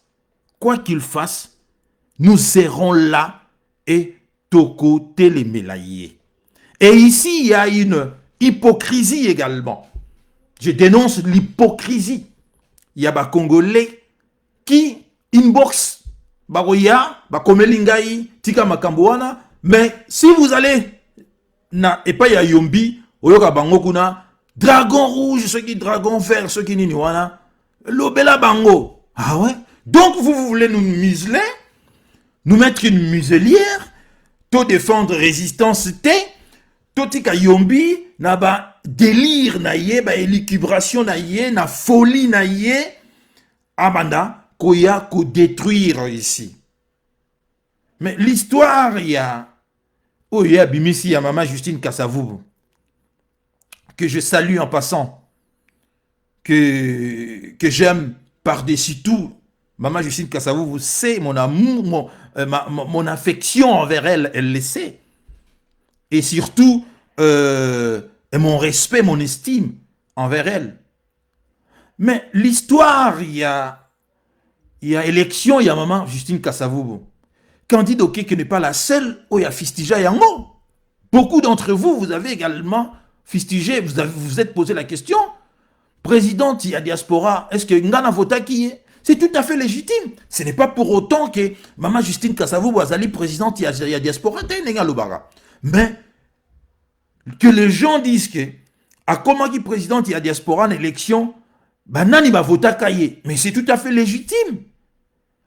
nous serons là et Tokoté les mélaillés. Et ici, il y a une hypocrisie également. Je dénonce l'hypocrisie. Il y a des Congolais qui inbox baroya, bakomelingai, tika makamboana, mais si vous allez na epa ya Yombi, oyoka bango kuna, dragon rouge, ceux qui dragon vert, ceux qui niniwana, l'obela bango. Ah ouais? Donc vous voulez nous museler, nous mettre une muselière, to défendre résistance té, to tika Yombi, na ba délire na ye, ba élucubration na ye, na folie na ye, abanda, koya ko détruire ici. Mais l'histoire, il y a, oh, il y a Bimisi, il y a Maman Justine Kassavou, que je salue en passant, que j'aime par-dessus tout. Maman Justine Kassavou, vous savez, mon amour, mon affection envers elle, elle le sait. Et surtout, mon respect, mon estime envers elle. Mais l'histoire, il y a élection, il y a Maman Justine Kassavou. Candide Okeke n'est pas la seule où il y a Fistija Yango. Beaucoup d'entre vous, vous avez également fustigé, vous êtes posé la question, présidente, il y a diaspora, est-ce que Ngana Vota qui est? C'est tout à fait légitime. Ce n'est pas pour autant que Maman Justine Kassavou Boazali, présidente, il y a diaspora, mais que les gens disent que, à comment qui présidente, il y a diaspora en élection, Banani va voter Kaye. Mais c'est tout à fait légitime.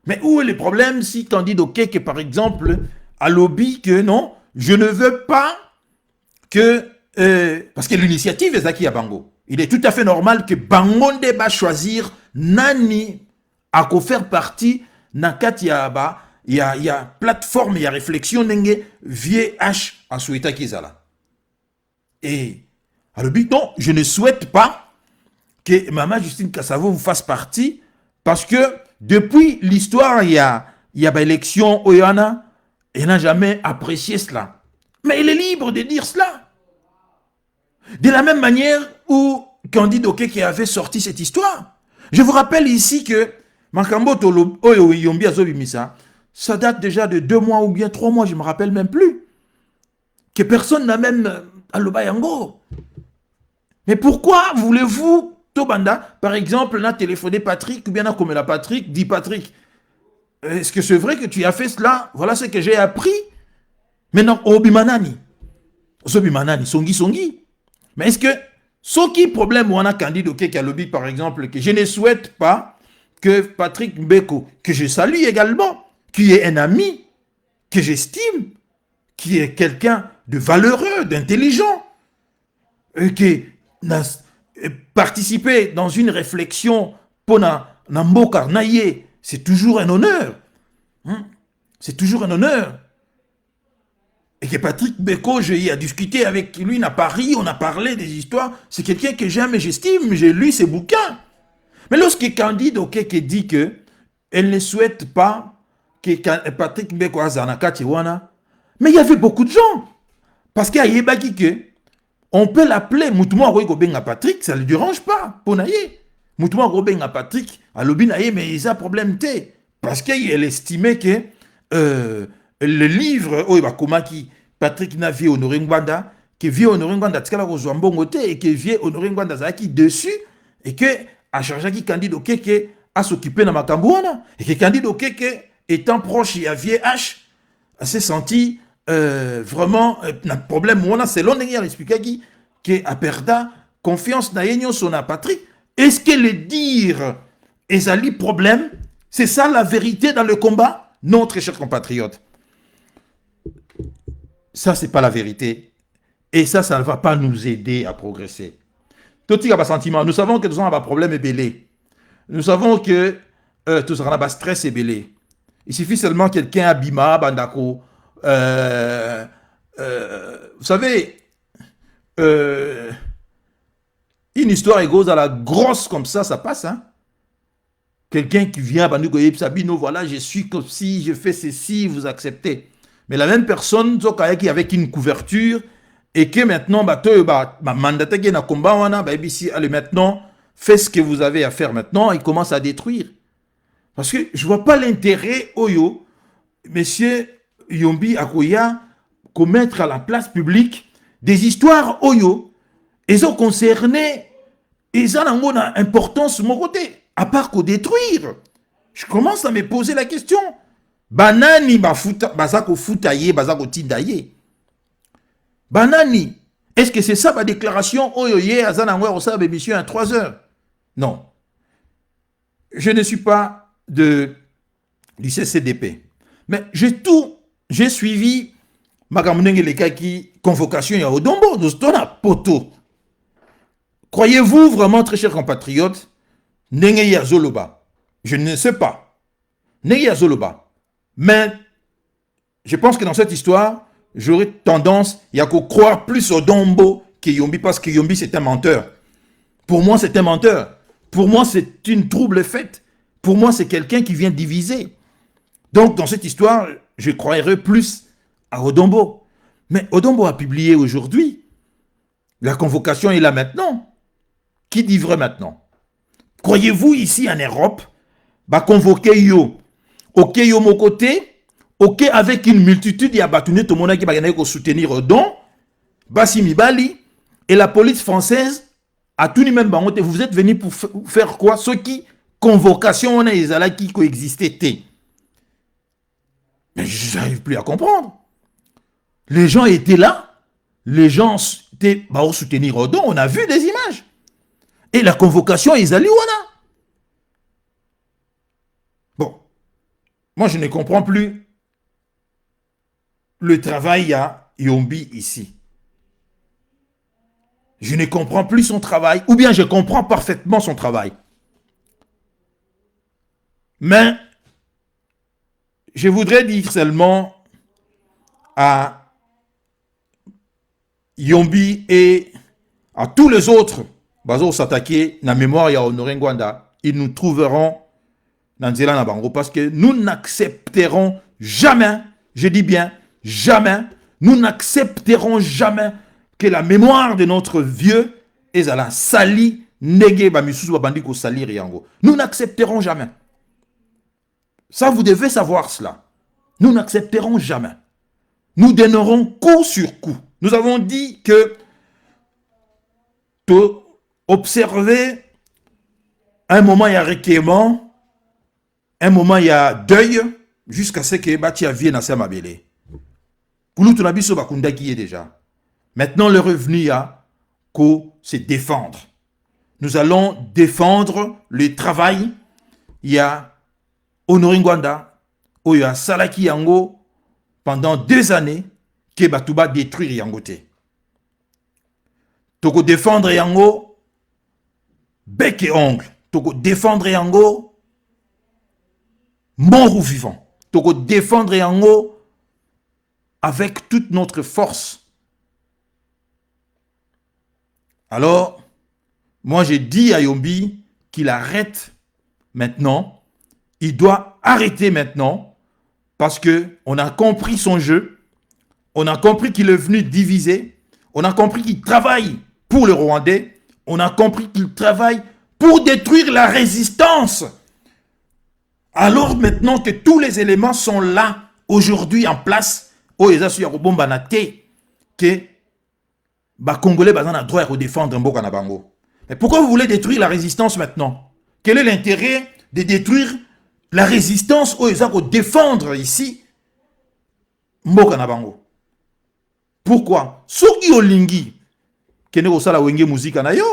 Mais où est le problème si Candide Okeke, par exemple, a lobby que non, je ne veux pas que... parce que l'initiative est Zaki à Bango. Il est tout à fait normal que Bango va choisir Nani à faire partie Nakat Yaba. Il y a plateforme, il y a réflexion, vieux H à Soueta Kizala. Et à lobby, non, je ne souhaite pas que Maman Justine Kassavou vous fasse partie parce que depuis l'histoire, il y a élection au Yana, et n'a jamais apprécié cela. Mais il est libre de dire cela. De la même manière où Candide Okeke avait sorti cette histoire. Je vous rappelle ici que Makambo Tolo Oyo Yombi Azobimisa, ça date déjà de 2 mois ou bien 3 mois, je ne me rappelle même plus. Que personne n'a même Alobayango. Mais pourquoi voulez-vous Tobanda, par exemple, on a téléphoné Patrick, ou bien on a comme la Patrick, dit Patrick, est-ce que c'est vrai que tu as fait cela? Voilà ce que j'ai appris. Maintenant, Obimanani, Songi. Mais est-ce que, ce qui problème où on a Candide Okeke à lobby, par exemple, que je ne souhaite pas que Patrick Mbeko, que je salue également, qui est un ami, que j'estime, qui est quelqu'un de valeureux, d'intelligent, qui n'a participer dans une réflexion pour Namboka Naye, c'est toujours un honneur. C'est toujours un honneur. Et que Patrick Beko, j'ai discuté avec lui à Paris, on a parlé des histoires. C'est quelqu'un que j'aime et j'estime, j'ai lu ses bouquins. Mais lorsque Candide Okeke dit que elle ne souhaite pas que Patrick Beko Azanaka Tiwana, mais il y avait beaucoup de gens. Parce qu'il y a Yebaki que on peut l'appeler Moutouma Robenga Patrick, ça ne le dérange pas, pour naïe. Moutouma Robenga Patrick, à l'obi naïe, mais il a un problème té. Parce qu'il estimait que le livre, qui Patrick n'a vu Honoré Ngwanda, que vie Honoré Ngwanda, tkala rozwambongo té, et que vie Honoré Ngwanda zaki dessus, et que a chargé qui Candide Okeke à s'occuper de Makambouana, et que Candide Okeke, étant proche, il y a vie H, s'est senti vraiment un problème on a selon ndenge expliqué que aperda confiance na yenyo son patrie. Est-ce que le dire ezali problème, c'est ça la vérité dans le combat? Non, très chers compatriotes. Ça, c'est pas la vérité. Et ça ne va pas nous aider à progresser. Tout ce sentiment. Nous savons que nous avons un problème belé. Nous savons que tout ça a un stress belé. Il suffit seulement quelqu'un abima, bandako. Vous savez, une histoire égose à la grosse comme ça passe, hein. Quelqu'un qui vient, Sabino, voilà, je suis comme si, je fais ceci, vous acceptez. Mais la même personne, qui avec une couverture, et que maintenant, mandaté na combat, allez maintenant, faites ce que vous avez à faire maintenant, il commence à détruire. Parce que je ne vois pas l'intérêt, Oyo, monsieur Yombi Akoya, commettre à la place publique des histoires, Oyo, ils ont concerné, ils ont une importance de mon côté. À part qu'au détruire, je commence à me poser la question. Banani bazako futaye, bazako tidaye. Banani, est-ce que c'est ça ma déclaration? Oyoye, azanangwe osabe mission à 3 heures. Non. Je ne suis pas du CCDP. Mais j'ai suivi Magamunenge Lekaki, convocation ya Odombo, nous donnons poto. Croyez-vous vraiment, très chers compatriotes, Nenge ya Zoloba? Je ne sais pas. Nenge ya Zoloba. Mais je pense que dans cette histoire, j'aurais tendance à croire plus au Dombo que Yombi, parce que Yombi c'est un menteur. Pour moi, c'est un menteur. Pour moi, c'est une trouble faite. Pour moi, c'est quelqu'un qui vient diviser. Donc, dans cette histoire, je croirais plus à Odombo. Mais Odombo a publié aujourd'hui. La convocation est là maintenant. Qui dit vrai maintenant? Croyez-vous ici en Europe, va convoquer yo, ok yo mon côté, ok avec une multitude, il y a battu tout le monde qui va soutenir don, Bassi Mibali, et la police française a tout ni même bangote. Vous êtes venus pour faire quoi? Ceux qui convocation on a les ala qui coexistaient. Mais je n'arrive plus à comprendre. Les gens étaient là, les gens étaient au soutenir don, on a vu des images. Et la convocation, ils allaient voilà. Bon, moi je ne comprends plus le travail à Yombi ici. Je ne comprends plus son travail, ou bien je comprends parfaitement son travail. Mais je voudrais dire seulement à Yombi et à tous les autres bazo s'attaquer na mémoire ya Honoré Ngwanda, ils nous trouveront dans Nzela na bango, parce que nous n'accepterons jamais, je dis bien jamais, nous n'accepterons jamais que la mémoire de notre vieux ezala sali nege ba misusu ba bandi ko salir yango. Nous n'accepterons jamais. Ça, vous devez savoir cela. Nous n'accepterons jamais. Nous donnerons coup sur coup. Nous avons dit que observer, un moment il y a recueillement, un moment il y a deuil, jusqu'à ce que Batia vienne à Samabele. Kouloutou Nabiso Bakunda qui est déjà. Maintenant, le revenu a qu'au se défendre. Nous allons défendre le travail. Il y a Honoré Ngwanda, il y a Salaki Yango, pendant 2 années, que Batouba détruire Yangote. Toko défendre Yango, bec et ongle. Toko défendre Yango, mort ou vivant. Toko défendre Yango avec toute notre force. Alors, moi j'ai dit à Yombi qu'il arrête maintenant. Il doit arrêter maintenant parce qu'on a compris son jeu. On a compris qu'il est venu diviser. On a compris qu'il travaille pour le Rwandais. On a compris qu'il travaille pour détruire la résistance. Alors maintenant que tous les éléments sont là, aujourd'hui en place, que les Congolais ont droit à défendre Mboka na bango. Mais pourquoi vous voulez détruire la résistance maintenant? Quel est l'intérêt de détruire la résistance aux défendre ici Mboka na bango? Pourquoi? Soki olingi, kende osala wenge musique na yo.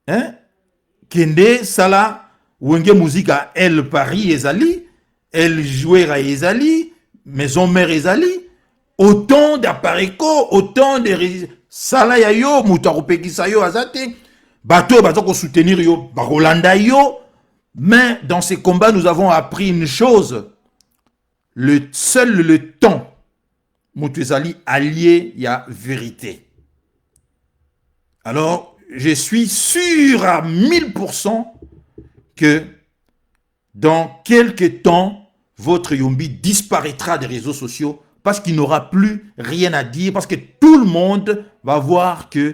Hein? Kende sala wenge musique à El Paris ezali, El Jouer à ezali, Maison Mère ezali, autant d'appareils, autant de sala ya yo, mutarupekisa yo azate, bateau bazako soutenir yo, barolanda yo. Mais dans ces combats, nous avons appris une chose. Seul le temps, Moutouezali allié, il y a vérité. Alors, je suis sûr à 1000% que dans quelques temps, votre Yombi disparaîtra des réseaux sociaux parce qu'il n'aura plus rien à dire, parce que tout le monde va voir qu'il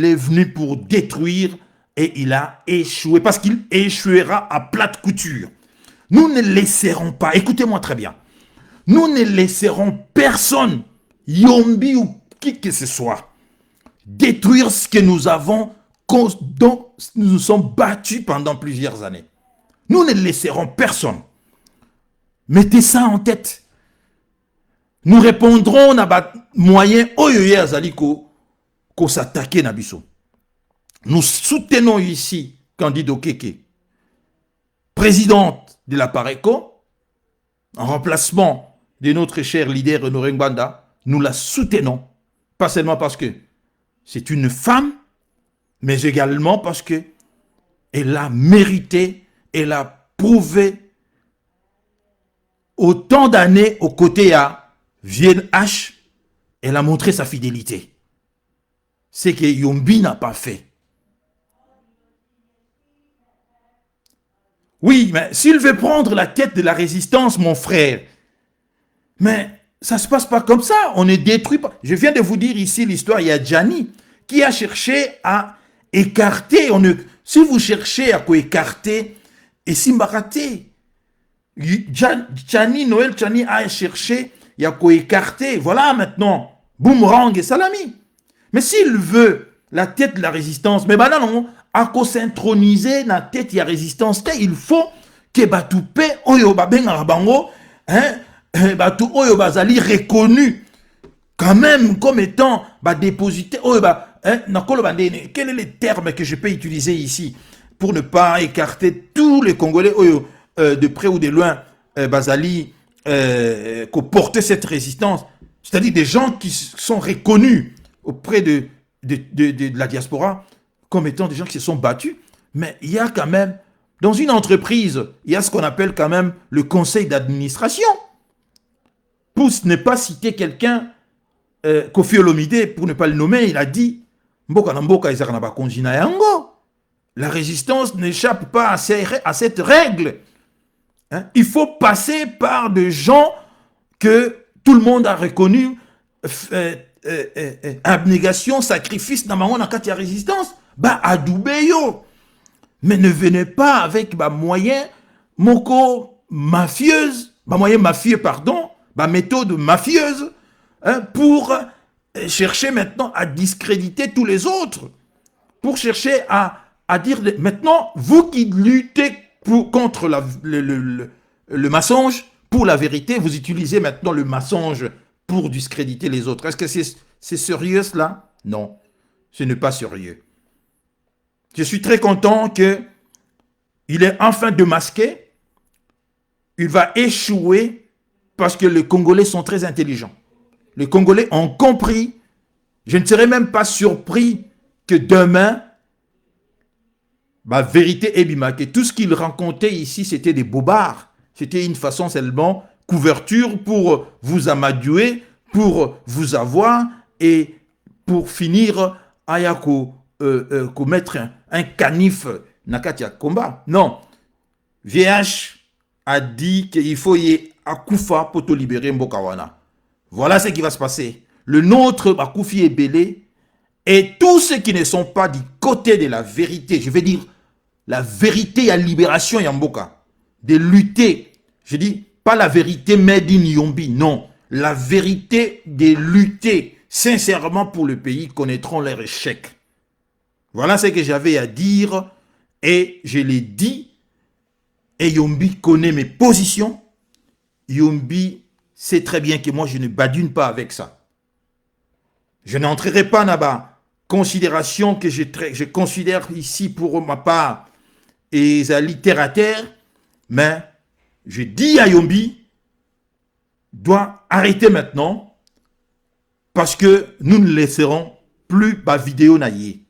est venu pour détruire et il a échoué, parce qu'il échouera à plate couture. Nous ne laisserons pas, écoutez-moi très bien, nous ne laisserons personne, Yombi ou qui que ce soit, détruire ce que nous avons, dont nous nous sommes battus pendant plusieurs années. Nous ne laisserons personne. Mettez ça en tête. Nous répondrons à moyen oyoye azaliko ko s'attaquer na biso. Nous soutenons ici Candido Keke, présidente de la Pareco, en remplacement de notre cher leader Honoré Ngbanda. Nous la soutenons, pas seulement parce que c'est une femme, mais également parce que elle a mérité, elle a prouvé autant d'années aux côtés à Vienne H, elle a montré sa fidélité. C'est que Yombi n'a pas fait. Oui, mais s'il veut prendre la tête de la résistance, mon frère, mais ça ne se passe pas comme ça. On ne détruit pas. Je viens de vous dire ici l'histoire, il y a Gianni qui a cherché à écarter. Si vous cherchez à écarter, et Simbaraté, Noël Gianni a cherché à écarter. Voilà maintenant, Boomerang et Salami. Mais s'il veut la tête de la résistance, mais non, à s'introniser dans la tête de la résistance, il faut que Batoupe, Oyo Babenga Bango, Batou Oyo Bazali reconnu quand même comme étant déposité. Quel est le terme que je peux utiliser ici pour ne pas écarter tous les Congolais Oyo, de près ou de loin, Bazali, qui portent cette résistance, c'est-à-dire des gens qui sont reconnus auprès de la diaspora comme étant des gens qui se sont battus. Mais il y a quand même, dans une entreprise, il y a ce qu'on appelle quand même le conseil d'administration. Pour ne pas citer quelqu'un, Kofi Olomide, pour ne pas le nommer, il a dit la résistance n'échappe pas à cette règle. Hein? Il faut passer par des gens que tout le monde a reconnu, abnégation, sacrifice, dans la résistance, adoubeyo. Mais ne venez pas avec moyen mafieuse, moyen mafieux, pardon, méthode mafieuse, hein, pour chercher maintenant à discréditer tous les autres, pour chercher à dire, maintenant, vous qui luttez contre le mensonge, pour la vérité, vous utilisez maintenant le mensonge pour discréditer les autres. Est-ce que c'est sérieux cela? Non, ce n'est pas sérieux. Je suis très content qu'il est enfin démasqué. Il va échouer parce que les Congolais sont très intelligents. Les Congolais ont compris. Je ne serais même pas surpris que demain, vérité est bimaquée. Tout ce qu'il racontait ici, c'était des bobards. C'était une façon seulement couverture pour vous amadouer, pour vous avoir et pour finir à mettre un canif Nakatia combat. Non. VH a dit qu'il faut y Akoufa pour te libérer Mbokawana. Voilà ce qui va se passer. Le nôtre Akoufi est belé et tous ceux qui ne sont pas du côté de la vérité, je veux dire la vérité à libération Yamboka, de lutter, je dis pas la vérité made in Yombi, non, la vérité de lutter sincèrement pour le pays connaîtront leur échec. Voilà ce que j'avais à dire et je l'ai dit et Yombi connaît mes positions. Yombi sait très bien que moi je ne badine pas avec ça. Je n'entrerai pas là-bas. Considération que je considère ici pour ma part et terre à terre, mais je dis à Yombi, doit arrêter maintenant parce que nous ne laisserons plus ma vidéo naïe.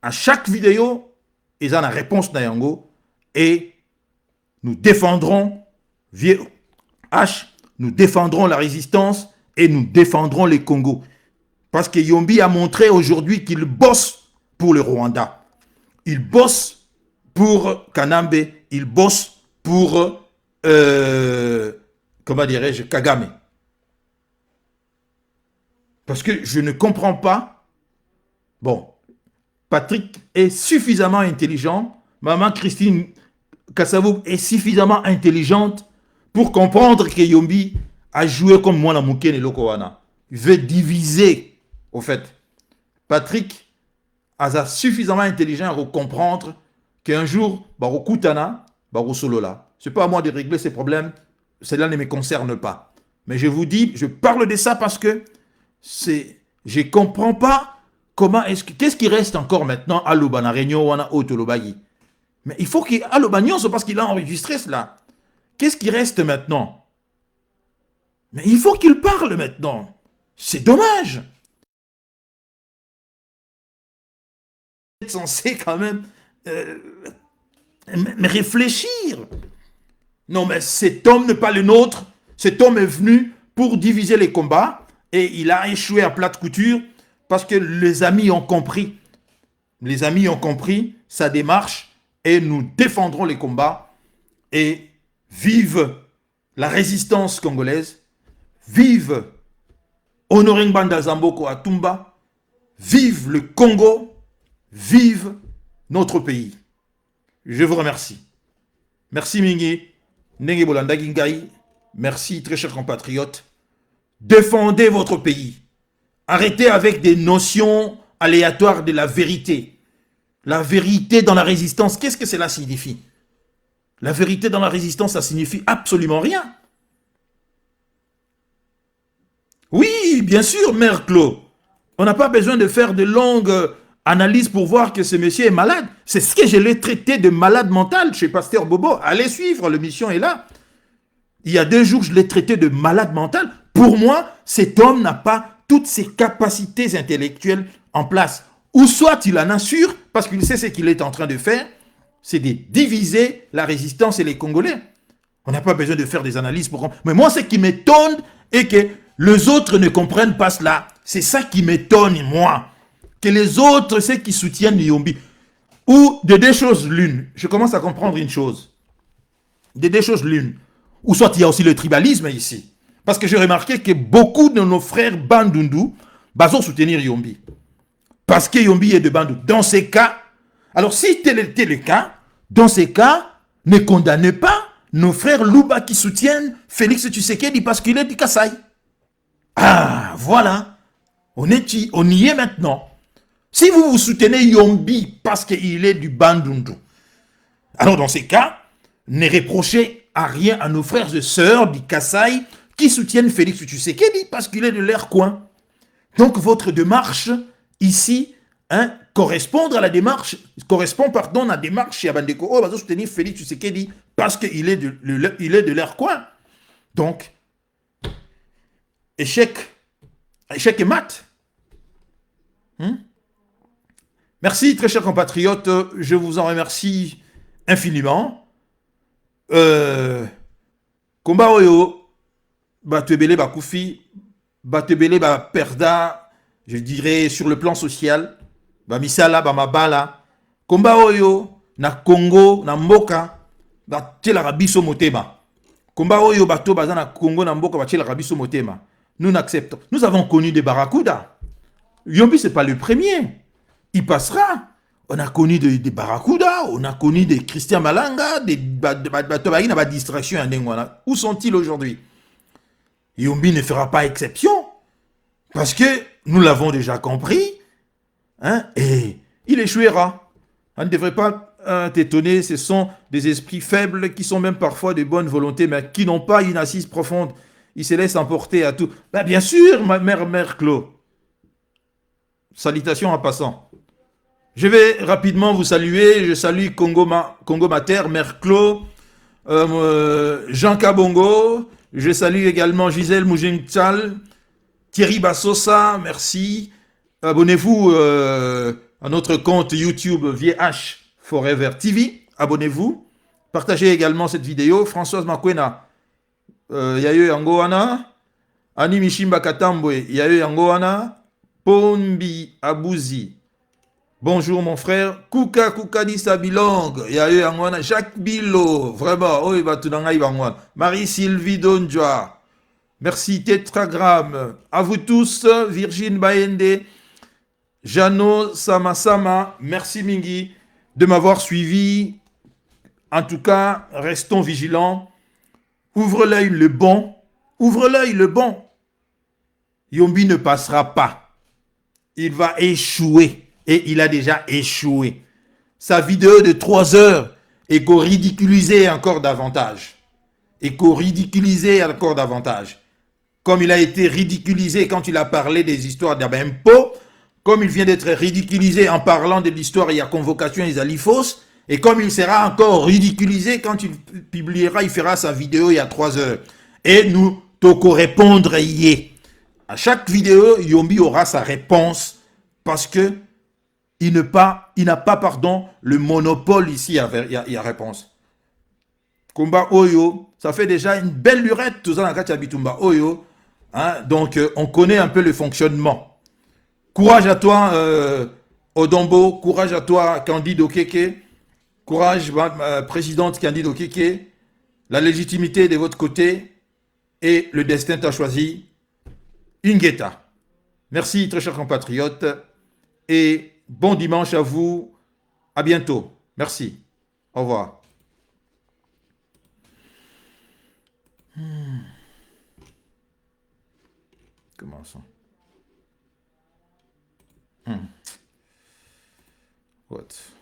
À chaque vidéo, ils ont la réponse nayango et nous défendrons H, nous défendrons la résistance et nous défendrons les Congos. Parce que Yombi a montré aujourd'hui qu'il bosse pour le Rwanda. Il bosse pour Kanambe. Il bosse pour, comment dirais-je, Kagame. Parce que je ne comprends pas. Bon, Patrick est suffisamment intelligent. Maman Christine Kassavou est suffisamment intelligente pour comprendre que Yombi a joué comme moi la Mouken et Lokowana. Il veut diviser, au fait. Patrick a suffisamment intelligent pour comprendre qu'un jour, Barokutana, Barosolola. Ce n'est pas à moi de régler ces problèmes. Cela ne me concerne pas. Mais je vous dis, je parle de ça parce que je ne comprends pas comment qu'est-ce qui reste encore maintenant à Lubana Réunion ou à Otolobagi. Mais il faut qu'il à Lubanion, c'est parce qu'il a enregistré cela. Qu'est-ce qui reste maintenant? Mais il faut qu'il parle maintenant. C'est dommage. Vous êtes censé quand même réfléchir. Non, mais cet homme n'est pas le nôtre. Cet homme est venu pour diviser les combats et il a échoué à plate couture parce que les amis ont compris. Les amis ont compris sa démarche et nous défendrons les combats et vive la résistance congolaise, vive Honoré Ngbanda Zamboko à Tumba, vive le Congo, vive notre pays. Je vous remercie. Merci Mingi, Nenge Bolanda Gingai, merci très chers compatriotes. Défendez votre pays. Arrêtez avec des notions aléatoires de la vérité. La vérité dans la résistance, qu'est-ce que cela signifie? La vérité dans la résistance, ça signifie absolument rien. Oui, bien sûr, Mère Claude. On n'a pas besoin de faire de longues analyses pour voir que ce monsieur est malade. C'est ce que je l'ai traité de malade mental chez Pasteur Bobo. Allez suivre, l'émission est là. Il y a 2 jours, je l'ai traité de malade mental. Pour moi, cet homme n'a pas toutes ses capacités intellectuelles en place. Ou soit il en a sûr, parce qu'il sait ce qu'il est en train de faire, c'est de diviser la résistance et les Congolais. On n'a pas besoin de faire des analyses pour... Mais moi, ce qui m'étonne est que les autres ne comprennent pas cela. C'est ça qui m'étonne, moi. Que les autres, ceux qui soutiennent Yombi, ou de 2 choses l'une, je commence à comprendre une chose. De 2 choses l'une. Ou soit il y a aussi le tribalisme ici. Parce que j'ai remarqué que beaucoup de nos frères Bandundu vont soutenir Yombi. Parce que Yombi est de Bandundu. Dans ces cas, alors si tel était le cas, dans ces cas, ne condamnez pas nos frères Luba qui soutiennent Félix Tshisekedi parce qu'il est du Kasaï. Ah, voilà. On y est maintenant. Si vous soutenez Yombi parce qu'il est du Bandundu, alors dans ces cas, ne reprochez à rien à nos frères et sœurs du Kasaï qui soutiennent Félix Tshisekedi parce qu'il est de leur coin. Donc votre démarche ici, correspond à la démarche chez Abandeko, on va soutenir Félix Tshisekedi parce qu'il est de leur coin. Donc, échec et mat. Merci, très chers compatriotes, je vous en remercie infiniment. Combat Oyo, Batebele Bakoufi, Batebele Perda, je dirais sur le plan social, Misala, Mabala, Combat Oyo, na Congo, na Mboka, Batela Rabiso Motema. Combat Oyo, Bato Baza na Congo, na Mboka, Batela Rabiso Motema. Nous n'acceptons. Nous avons connu des Barracuda. Yombi, ce n'est pas le premier. Il passera. On a connu des Barracuda, on a connu des Christian Malanga, des Batobagi, n'a pas de distraction à Ndengwana. Où sont-ils aujourd'hui? Yombi ne fera pas exception. Parce que nous l'avons déjà compris. Et il échouera. On ne devrait pas t'étonner. Ce sont des esprits faibles qui sont même parfois de bonne volonté, mais qui n'ont pas une assise profonde. Ils se laissent emporter à tout. Bien sûr, ma mère Claude. Salutations en passant. Je vais rapidement vous saluer. Je salue Congo Mater, Merclo, Jean Kabongo. Je salue également Gisèle Moujenchal, Thierry Bassosa, merci. Abonnez-vous à notre compte YouTube VH Forever TV. Abonnez-vous. Partagez également cette vidéo. Françoise Makwena, Yayo Yangoana. Annie Mishimba Katambwe, Yayo Yangoana. Pombi Abouzi. Bonjour mon frère. Kuka Kukadi Sabilong. Yayo Yangoana. Jacques Bilo. Vraiment. Oh, il va tout dans la Marie-Sylvie Donjoa. Merci Tétragramme. À vous tous. Virgin Baende. Jano Samasama. Merci Mingi de m'avoir suivi. En tout cas, restons vigilants. Ouvre l'œil le bon. Ouvre l'œil le bon. Yombi ne passera pas. Il va échouer. Et il a déjà échoué. Sa vidéo de 3 heures est qu'au ridiculiser encore davantage. Comme il a été ridiculisé quand il a parlé des histoires d'Abempo, comme il vient d'être ridiculisé en parlant de l'histoire il y a convocation des Alifos, et comme il sera encore ridiculisé quand il publiera, il fera sa vidéo il y a 3 heures. Et nous, toko répondre y. À chaque vidéo, Yombi aura sa réponse parce que il n'a pas, le monopole ici à réponse. Kumba Oyo, ça fait déjà une belle lurette, tout ça dans Katia Bitumba Oyo. Hein, donc, on connaît un peu le fonctionnement. Courage à toi, Odombo. Courage à toi, Candide Okeke. Courage, présidente Candide Okeke. La légitimité est de votre côté et le destin t'a choisi. Ingeta. Merci, très chers compatriotes. Et bon dimanche à vous. À bientôt. Merci. Au revoir. Commençons. What?